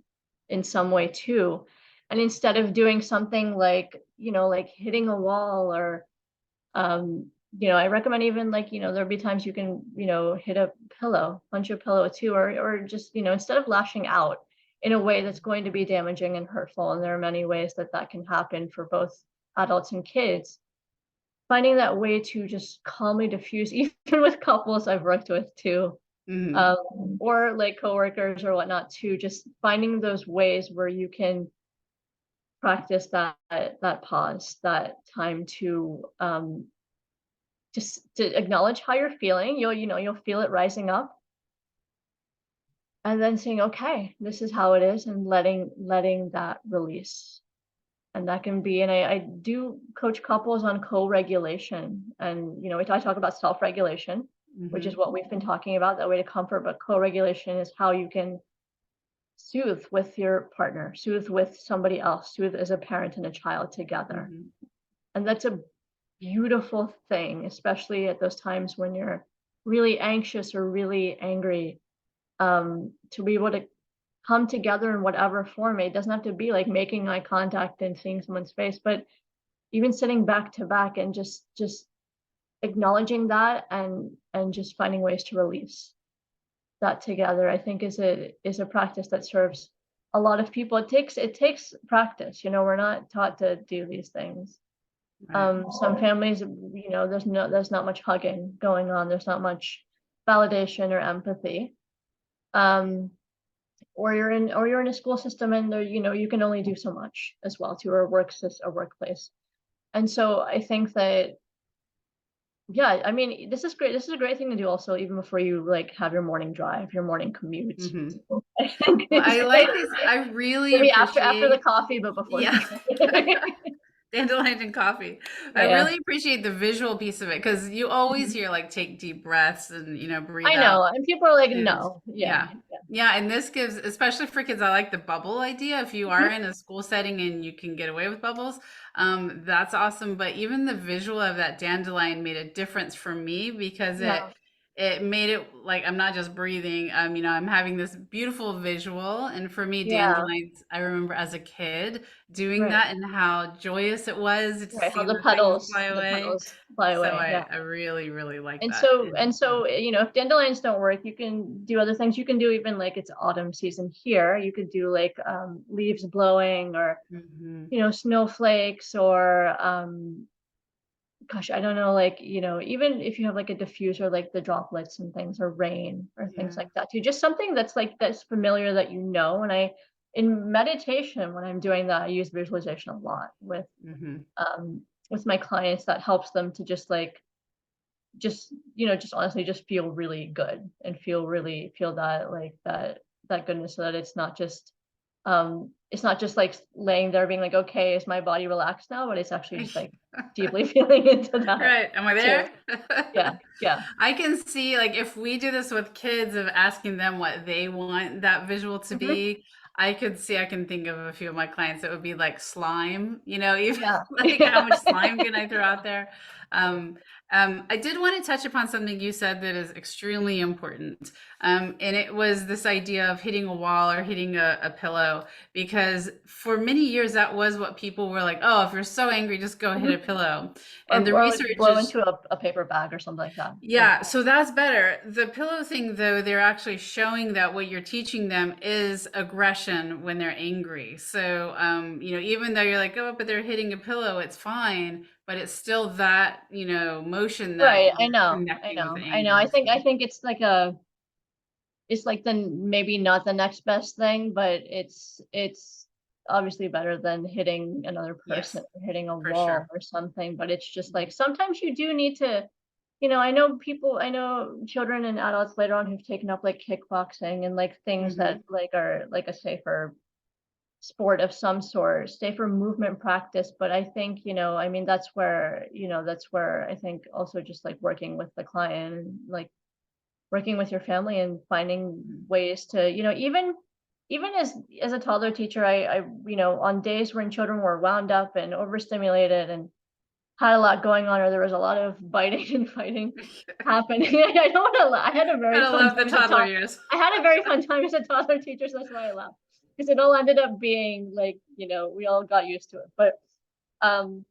in some way too. And instead of doing something like, like hitting a wall, or um, I recommend even like, there'll be times you can, hit a pillow, punch a pillow too, or just, instead of lashing out in a way that's going to be damaging and hurtful. And there are many ways that that can happen for both adults and kids. Finding that way to just calmly diffuse, even with couples I've worked with too, Mhm. or like coworkers or whatnot too, just finding those ways where you can practice that pause, that time to just to acknowledge how you're feeling. You'll feel it rising up, and then saying, okay, this is how it is, and letting that release. And that can be, and I do coach couples on co-regulation, and I talk about self-regulation, which is Hmm. what we've been talking about, that way to comfort, but co-regulation is how you can soothe with your partner, soothe with somebody else, soothe as a parent and a child together. Hmm. And that's a beautiful thing, especially at those times when you're really anxious or really angry, to be able to come together in whatever form. It doesn't have to be like making eye contact and seeing someone's face, but even sitting back to back and just acknowledging that, and just finding ways to release that together, I think is a practice that serves a lot of people. It takes practice. We're not taught to do these things. Right. Some families, there's not much hugging going on. There's not much validation or empathy. Um, or you're in a school system, and there, you can only do so much as well to a workplace. And so I think that, yeah, I mean, this is great. This is a great thing to do also, even before you like have your morning drive, your morning commute. Hmm. I think Well, it's I great. like this. I really Maybe after the appreciate. coffee, but before Yeah. the Dandelion and coffee. I yeah. really appreciate the visual piece of it because you always hear like take deep breaths and breathe I out. know, and people are like, And no, yeah, yeah. Yeah, and this gives, especially for kids, I like the bubble idea. If you are mhm, in a school setting and you can get away with bubbles, that's awesome. But even the visual of that dandelion made a difference for me because it yeah, it made it like I'm not just breathing. I'm having this beautiful visual. And for me, yeah, dandelions, I remember as a kid doing right, that and how joyous it was to right. How see the things fly the away. petals fly So away. Yeah. I really, really like And that. so And and so, if dandelions don't work, you can do other things. You can do, even like it's autumn season here. You could do like leaves blowing, or mhm. snowflakes, or gosh, I don't know, like, even if you have like a diffuser, like the droplets and things, or rain or things Yeah. like that too. Just something that's familiar, that And in meditation, when I'm doing that, I use visualization a lot Mhm. with my clients. That helps them to just honestly just feel really good, and feel that, like, that goodness, so that it's not just like laying there being like, okay, is my body relaxed now, but it's actually just like deeply feeling into that Right. Am I too. there? Yeah, yeah. I can see, like, if we do this with kids of asking them what they want that visual to Mhm. be, I could see, I can think of a few of my clients that would be like slime, even Yeah. like how much slime can I throw out there? Um, I did want to touch upon something you said that is extremely important. And it was this idea of hitting a wall or hitting a pillow, because for many years that was what people were like, oh, if you're so angry, just go hit a Mhm. pillow. Or And the like research blow is into a paper bag or something like that. Yeah. yeah, so that's better. The pillow thing, though, they're actually showing that what you're teaching them is aggression when they're angry. So, even though you're like, oh, but they're hitting a pillow, it's fine, but it's still that, motion that Right. I you're know. I connecting with know. I know. anger. I think it's like the maybe not the next best thing, but it's obviously better than hitting another Yes, person, or hitting a for wall sure. or something. But it's just like, sometimes you do need to, I know children and adults later on who've taken up like kickboxing, and like things that Hmm. like are like a safer sport of some sort, safer movement practice. But I think, I mean, that's where I think also just like working with the client, and like working with your family, and finding ways to, even as a toddler teacher, on days when children were wound up and overstimulated and had a lot going on, or there was a lot of biting and fighting happening. I don't want to. I had a very Gotta fun love time the as a toddler tot. years. I had a very fun time as a toddler teacher, so that's why I laughed, because it all ended up being like, we all got used to it. But um,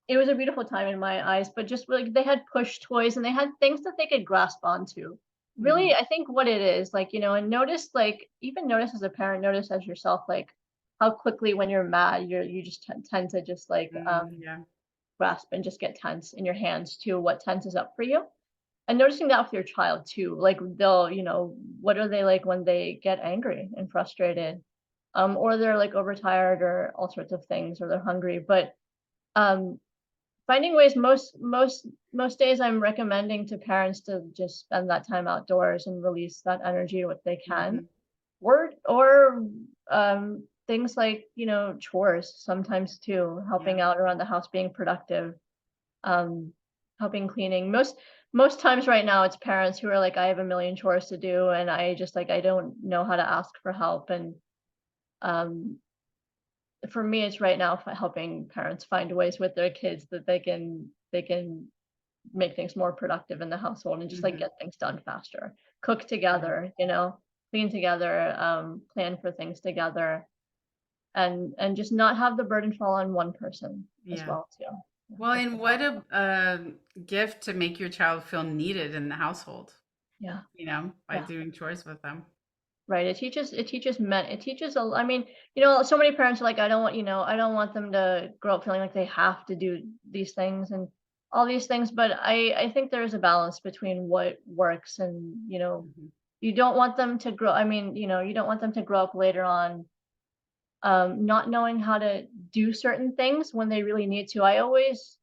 it was a beautiful time in my eyes. But just like, they had push toys, and they had things that they could grasp onto. Really, Hmm. I think what it is, like, and notice, like, even notice as a parent, notice as yourself, like how quickly when you're mad, you just tend to just like Yeah. grasp and just get tense in your hands too. What tenses up for you? And noticing that with your child too. Like, what are they like when they get angry and frustrated? Or they're like overtired, or all sorts of things, or they're hungry. But um finding ways. Most days I'm recommending to parents to just spend that time outdoors and release that energy what they can. Mhm. Or things like, chores sometimes too, helping Yeah. out around the house, being productive, um, helping cleaning. Most times right now it's parents who are like, I have a million chores to do and I just like I don't know how to ask for help. And um for me it's right now helping parents find ways with their kids that they can make things more productive in the household and just like Mhm. get things done faster, cook Yeah. together, clean together, plan for things together, and just not have the burden fall on one person as Yeah. well too. Yeah, Well, that's and what a gift to make your child feel needed in the household, yeah, by yeah. doing chores with them. Right. I mean, so many parents are like, I don't want them to grow up feeling like they have to do these things and all these things. But I think there is a balance between what works and, Mhm. you don't want them to grow. I mean, you don't want them to grow up later on, not knowing how to do certain things when they really need to. I always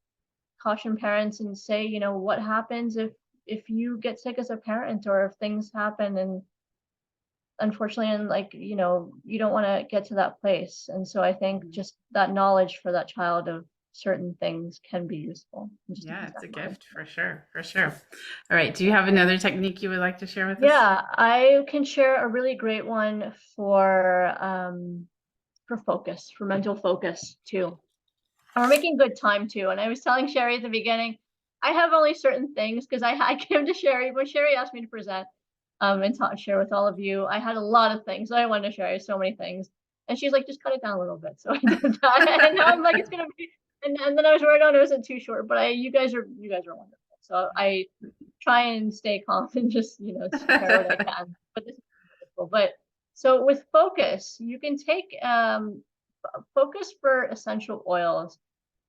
caution parents and say, what happens if you get sick as a parent or if things happen and unfortunately, and like, you don't want to get to that place. And so I think Mhm. just that knowledge for that child of certain things can be useful. And just to Yeah, keep it's that a in mind. gift for sure, for sure. All right, do you have another technique you would like to share with us? Yeah, I can share a really great one for focus, for mental focus too. And we're making good time too. And I was telling Sherry at the beginning, I have only certain things because I came to Sherry when Sherry asked me to present and share with all of you. I had a lot of things that I wanted to share, so many things. And she's like, just cut it down a little bit. So I did that. And now I'm like, it's gonna be and then I was worried on it wasn't too short, but you guys are wonderful. So I try and stay calm and just, share what I can. But this is wonderful. But so with focus, you can take focus for essential oils.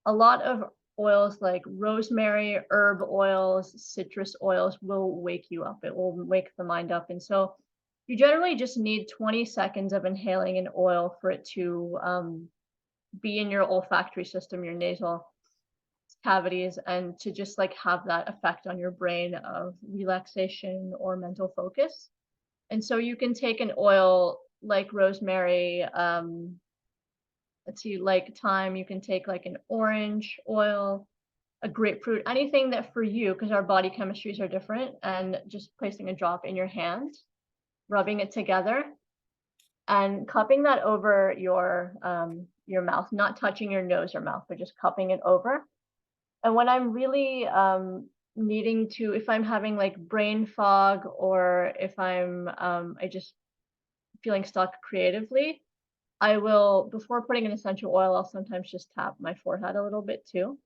A lot of oils like rosemary, herb oils, citrus oils will wake you up. It will wake the mind up. And so you generally just need 20 seconds of inhaling an oil for it to be in your olfactory system, your nasal cavities, and to just like have that effect on your brain of relaxation or mental focus. And so you can take an oil like rosemary, let's see, like thyme, you can take like an orange oil, a grapefruit, anything that for you, because our body chemistries are different, and just placing a drop in your hand, rubbing it together, and cupping that over your mouth, not touching your nose or mouth, but just cupping it over. And when I'm really needing to, if I'm having like brain fog or if I just feeling stuck creatively, I will, before putting an essential oil, I'll sometimes just tap my forehead a little bit too.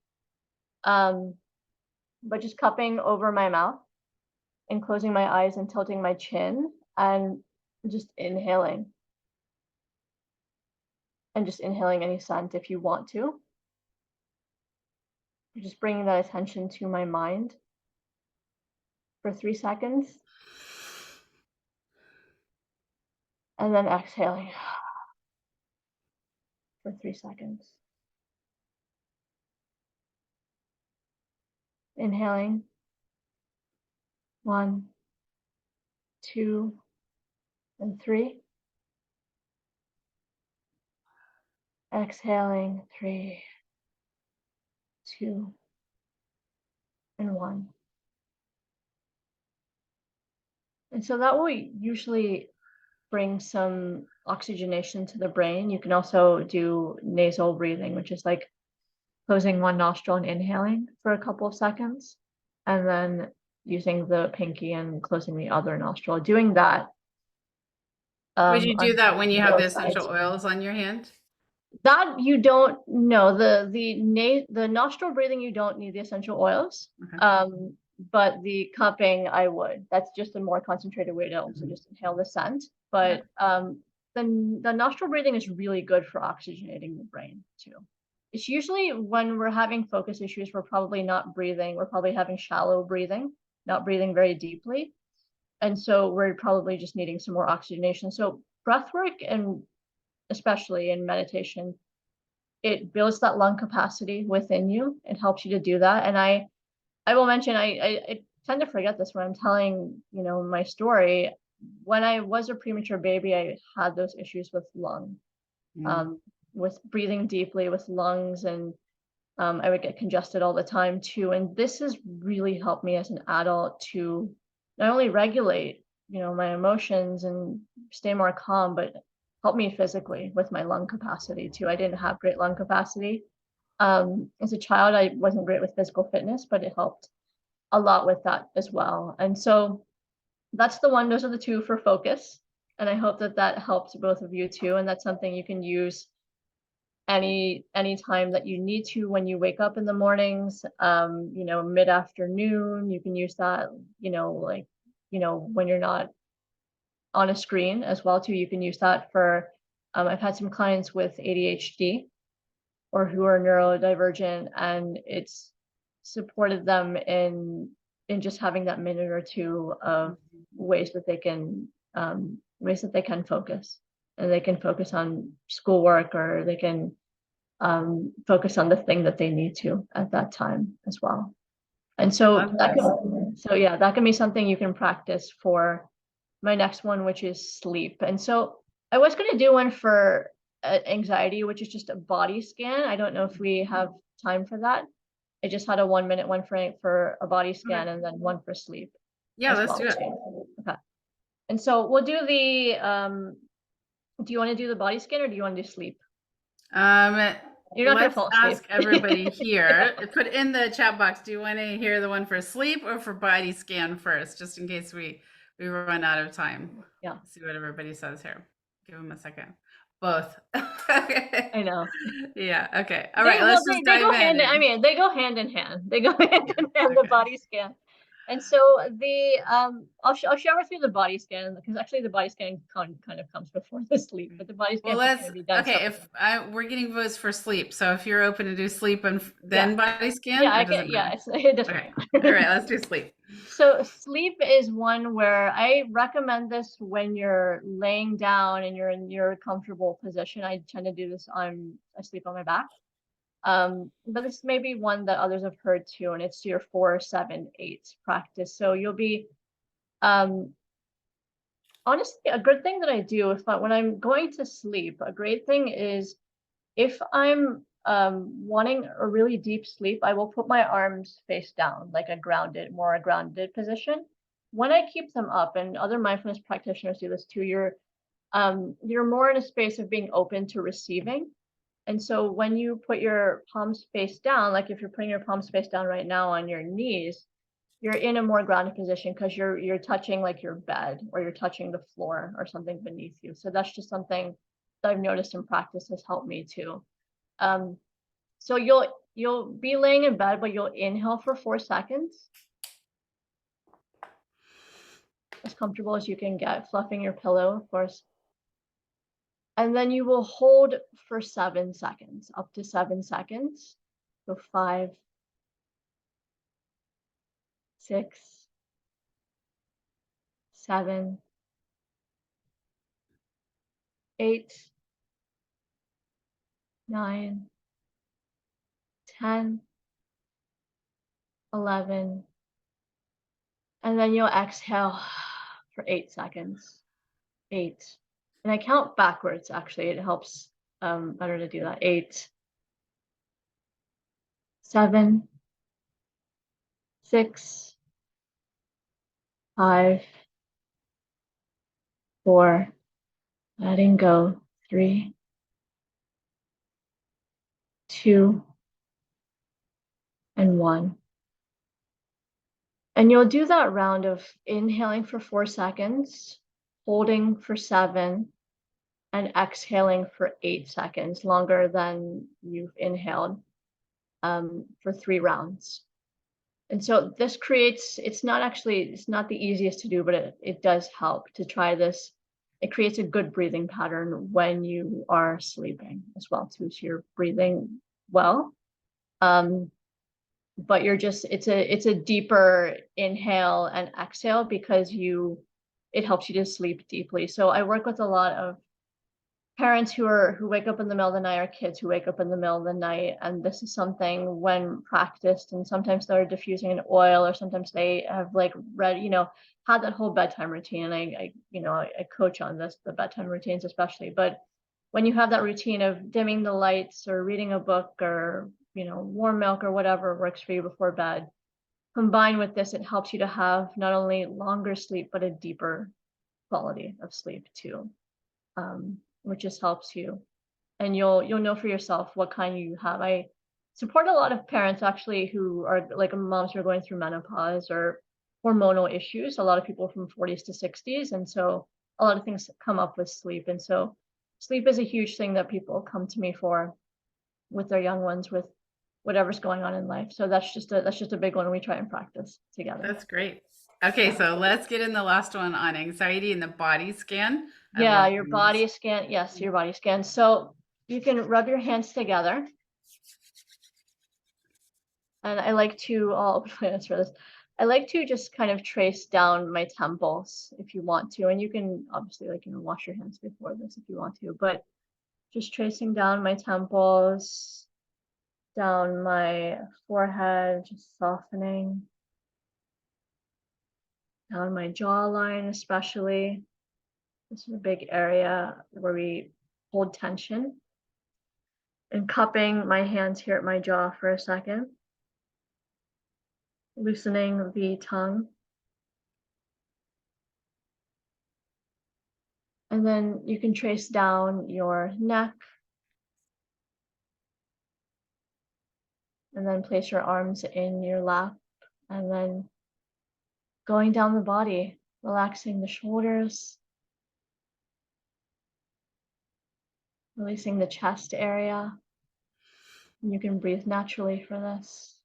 Um, but just cupping over my mouth and closing my eyes and tilting my chin and just inhaling and just inhaling any scent if you want to. Just bringing that attention to my mind for 3 seconds and then exhaling for 3 seconds. Inhaling, 1, 2, and 3. Exhaling, 3, 2, and 1. And so that will usually bring some oxygenation to the brain. You can also do nasal breathing, which is like closing one nostril and inhaling for a couple of seconds, and then using the pinky and closing the other nostril. Doing that Would you do on that when you have the both essential sides. oils on your hand? That you don't know the nostril breathing. You don't need the essential oils, Okay. but the cupping I would. That's just a more concentrated way to also Mhm. just inhale the scent. Yeah. But the nostril breathing is really good for oxygenating the brain too. It's usually when we're having focus issues, we're probably not breathing. We're probably having shallow breathing, not breathing very deeply, and so we're probably just needing some more oxygenation. So breath work and especially in meditation it builds that lung capacity within you. It helps you to do that. And I will mention, I tend to forget this when I'm telling, my story. When I was a premature baby, I had those issues with lung, Mm. with breathing deeply, with lungs, and I would get congested all the time too. And this has really helped me as an adult to not only regulate, my emotions and stay more calm, but help me physically with my lung capacity too. I didn't have great lung capacity. As a child, I wasn't great with physical fitness, but it helped a lot with that as well. And so that's the one, those are the two for focus. And I hope that that helps both of you too. And that's something you can use any time that you need to when you wake up in the mornings, mid-afternoon. You can use that, like, when you're not on a screen as well too. You can use that for, I've had some clients with ADHD or who are neurodivergent, and it's supported them in just having that minute or two of ways that they can focus, and they can focus on schoolwork, or they can focus on the thing that they need to at that time as well. And I so love that this. yeah, that can be something you can practice for my next one, which is sleep. And so I was going to do one for anxiety, which is just a body scan. I don't know if we have time for that. I just had a 1 minute one for a body scan, Okay. and then one for sleep Yeah, as let's well do it. too. Okay. And so we'll do the do you want to do the body scan, or do you want to do sleep? Um, You're not going to let's fall asleep. ask everybody here. Put in the chat box. Do you want to hear the one for sleep or for body scan first, just in case we run out of time? Yeah. Let's see what everybody says here. Give them a second. Both. Okay. I know. Yeah. Okay. All right. Let's just They dive go hand in, I in. mean, they go hand in hand. They go hand in hand, the Okay. body scan. And so the I'll share with you the body scan, because actually the body scan kind of comes before the sleep, but the body Well, scan is going let's to be done okay. separately. If we're getting votes for sleep, so if you're open to do sleep and Yeah. then body Yeah, scan, or I does can, it yeah, matter? it doesn't Okay. All matter. right. Let's do sleep. So sleep is one where I recommend this when you're laying down and you're in your comfortable position. I tend to do this I sleep on my back. But this may be one that others have heard too, and it's your 4-7-8 practice. So you'll be, um, honestly, a good thing that I do when I'm going to sleep, a great thing is if I'm wanting a really deep sleep, I will put my arms face down, like more a grounded position. When I keep them up, and other mindfulness practitioners do this too, you're more in a space of being open to receiving. And so when you put your palms face down, like if you're putting your palms face down right now on your knees, you're in a more grounded position because you're touching like your bed, or you're touching the floor or something beneath you. So that's just something that I've noticed in practice has helped me too. Um, so you'll be laying in bed, but you'll inhale for 4 seconds, as comfortable as you can get, fluffing your pillow, of course. And then you will hold for 7 seconds, up to 7 seconds. So 5, 6, 7, 8, 9, 10, 11, and then you'll exhale for 8 seconds. 8. And I count backwards, actually. It helps better to do that. 8, 7, 6, 5, 4, letting go. 3, 2, and 1. And you'll do that round of inhaling for 4 seconds, holding for 7, and exhaling for 8 seconds, longer than you've inhaled, for 3 rounds. And so this creates, it's not the easiest to do, but it does help to try this. It creates a good breathing pattern when you are sleeping as well too. So you're breathing well. But it's a deeper inhale and exhale because it helps you to sleep deeply. So I work with a lot of parents who wake up in the middle of the night, or kids who wake up in the middle of the night, and this is something when practiced, and sometimes they're diffusing an oil, or sometimes they have like read, had that whole bedtime routine. And I coach on this, the bedtime routines especially. But when you have that routine of dimming the lights or reading a book, or warm milk or whatever works for you before bed, combined with this, it helps you to have not only longer sleep but a deeper quality of sleep too, which just helps you. And you'll know for yourself what kind you have. I support a lot of parents actually who are like moms who are going through menopause or hormonal issues. A lot of people from 40s to 60s, and so a lot of things come up with sleep. And so sleep is a huge thing that people come to me for with their young ones, with whatever's going on in life. So that's just a big one we try and practice together. That's great. Okay, so let's get in the last one on anxiety and the body scan. I Yeah, love your these. body scan. Yes, your body scan. So you can rub your hands together. And I like to, I'll answer this. I like to just kind of trace down my temples if you want to. And you can obviously wash your hands before this if you want to, but just tracing down my temples, down my forehead, just softening, down my jawline especially. This is a big area where we hold tension. And cupping my hands here at my jaw for a second. Loosening the tongue. And then you can trace down your neck. And then place your arms in your lap. And then going down the body, relaxing the shoulders. Releasing the chest area. And you can breathe naturally for this.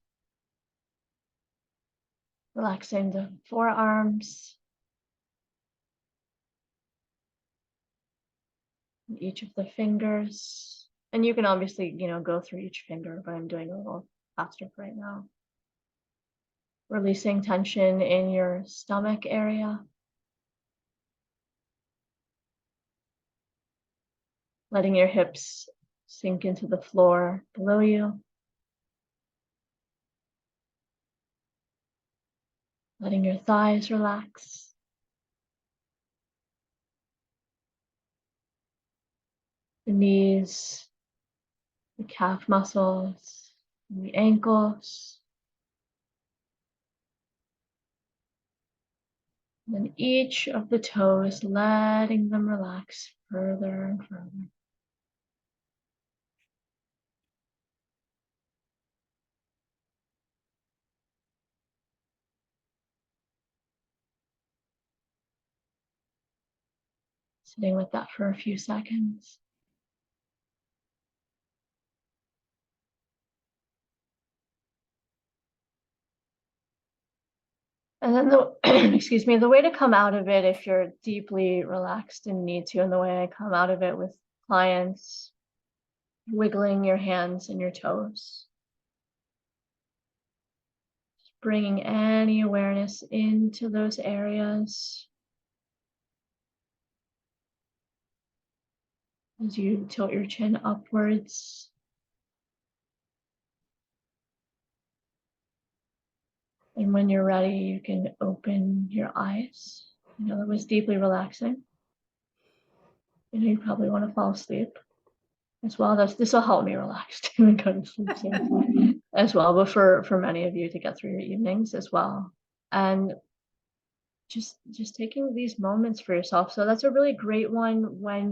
Relaxing the forearms. Each of the fingers. And you can obviously, go through each finger, but I'm doing a little faster right now. Releasing tension in your stomach area. Letting your hips sink into the floor below you. Letting your thighs relax. The knees, the calf muscles, and the ankles. And then each of the toes, letting them relax further and further. Sitting with that for a few seconds. And then excuse me, the way to come out of it, if you're deeply relaxed and need to, and the way I come out of it with clients, wiggling your hands and your toes. Bringing any awareness into those areas. As you tilt your chin upwards. And when you're ready, you can open your eyes. That was deeply relaxing. You probably want to fall asleep as well. This will help me relax too and go to sleep soon as well. But for many of you to get through your evenings as well. And just taking these moments for yourself. So that's a really great one when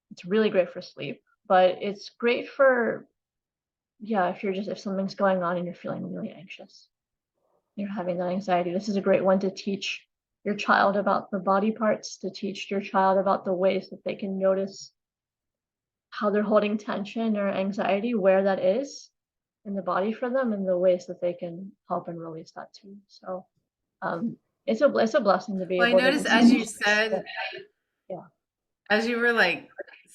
it's really great for sleep, but it's great for, if something's going on and you're feeling really anxious, you're having that anxiety. This is a great one to teach your child about the body parts, to teach your child about the ways that they can notice how they're holding tension or anxiety, where that is in the body for them, and the ways that they can help and release that too. So it's a blessing to be Well, I able to noticed just as you said, yeah. as you were like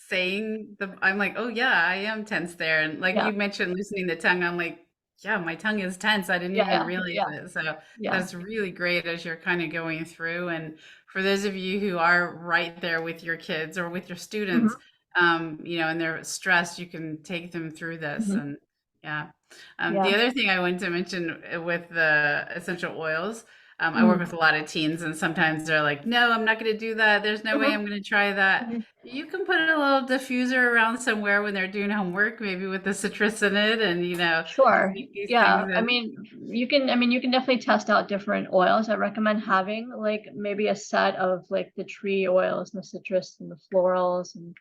saying I'm like, oh yeah, I am tense there. And like Yeah. you mentioned loosening the tongue, I'm like, Yeah, my tongue is tense. I didn't Yeah, even yeah, realize yeah, it. So yeah. that's really great as you're kind of going through. And for those of you who are right there with your kids or with your students, Hmm. and they're stressed, you can take them through this. Hmm. And yeah. The Yeah. other thing I wanted to mention with the essential oils, I work Mm-hmm. with a lot of teens, and sometimes they're like, no, I'm not going to do that. There's no way Hmm. I'm going to try that. Hmm. You can put a little diffuser around somewhere when they're doing homework, maybe with the citrus in it, and Sure. sneak these Yeah. things I in. mean, you can definitely test out different oils. I recommend having like maybe a set of like the tree oils and the citrus and the florals, and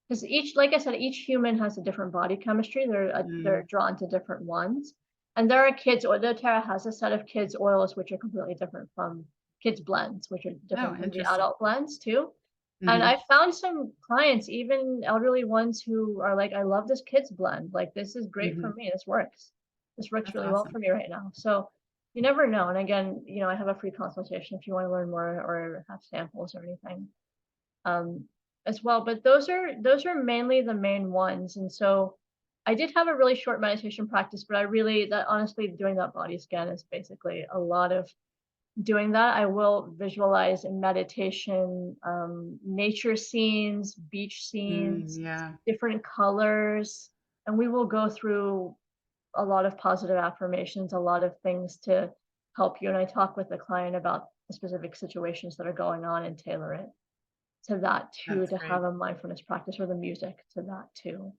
because each, like I said, each human has a different body chemistry. They're Mm. drawn to different ones. And there are kids, or doTERRA has a set of kids oils which are completely different from kids blends, which are Oh, different from the interesting. adult blends too. And Mhm. I found some clients, even elderly ones, who are like, I love this kids blend. Like, this is great for Mhm. me. This works. This works That's really well awesome. for me right now. So you never know. And again, I have a free consultation if you want to learn more or have samples or anything um, as well. But those are mainly the main ones. And so I did have a really short meditation practice, but I really that honestly doing that body scan is basically a lot of doing that. I will visualize in meditation, nature scenes, beach Mm, scenes, yeah, different colors, and we will go through a lot of positive affirmations, a lot of things to help you. And I talk with the client about the specific situations that are going on and tailor it to that too, that's to great. have a mindfulness practice or the music to that too.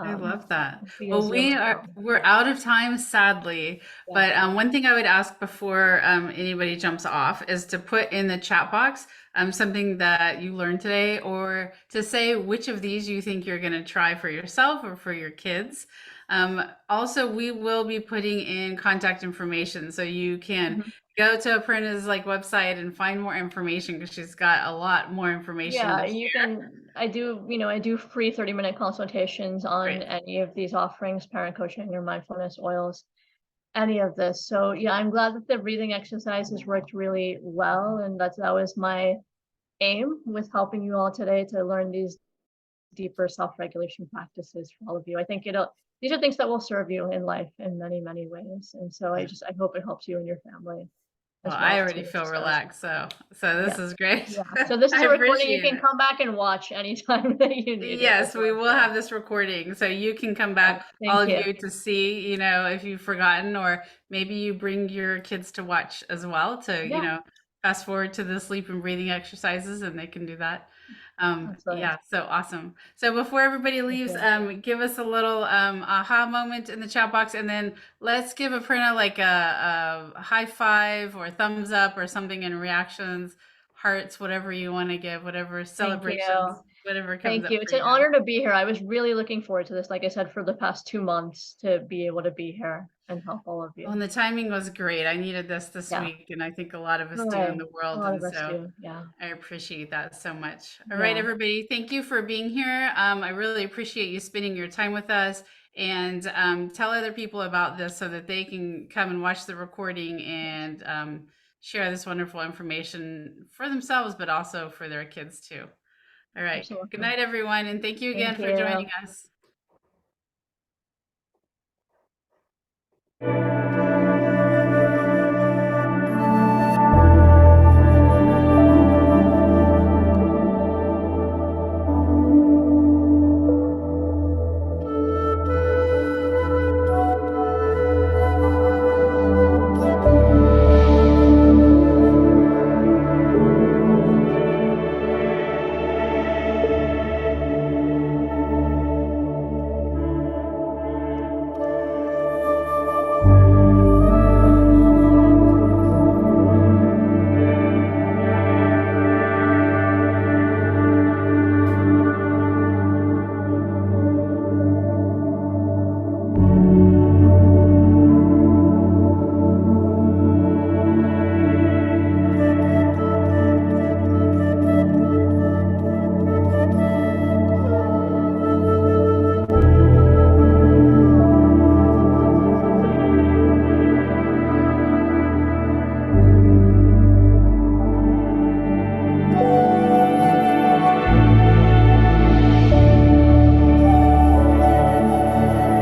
I love that. Via Well, Zoom or phone. we're Yeah. out of time, sadly. Yeah. But one thing I would ask before anybody jumps off is to put in the chat box something that you learned today, or to say which of these you think you're going to try for yourself or for your kids. Also, we will be putting in contact information so you can Mhm. go to Aparna's like website and find more information because she's got a lot more information Yeah, to you share. can. I do free 30-minute consultations on Great. any of these offerings, parent coaching or mindfulness oils, any of this. So yeah, I'm glad that the breathing exercises worked really well, and that was my aim with helping you all today to learn these deeper self-regulation practices for all of you. I think these are things that will serve you in life in many, many ways. And so I hope it helps you and your family Well, as I well already too. feel So relaxed, so yeah. this is great. Yeah. So this is I a recording you appreciate can it. come back and watch anytime that you need it as Yes, we well will too. have this recording, so you can come Yeah. back, all Thank of you. you, to see, if you've forgotten, or maybe you bring your kids to watch as well to, Yeah. fast forward to the sleep and breathing exercises, and they can do that. Excellent. Yeah, so awesome. So before everybody Thank leaves, you. give us a little aha moment in the chat box, and then let's give Aparna like a high five or thumbs up or something in reactions, hearts, whatever you want to give, whatever Thank you. celebrations, whatever comes Thank up you. for It's an you. honor to be here. I was really looking forward to this, like I said, for the past 2 months to be able to be here and help all of Well, you. and the timing was great. I needed this Yeah. week, and I think a lot of us do in Right. the A world. lot And of us so do. Yeah. I appreciate that so much. All right, Yeah. everybody, thank you for being here. I really appreciate you spending your time with us, and tell other people about this so that they can come and watch the recording and share this wonderful information for themselves, but also for their kids too. All right. Good Absolutely. night, everyone, and thank you again Thank for joining you. us.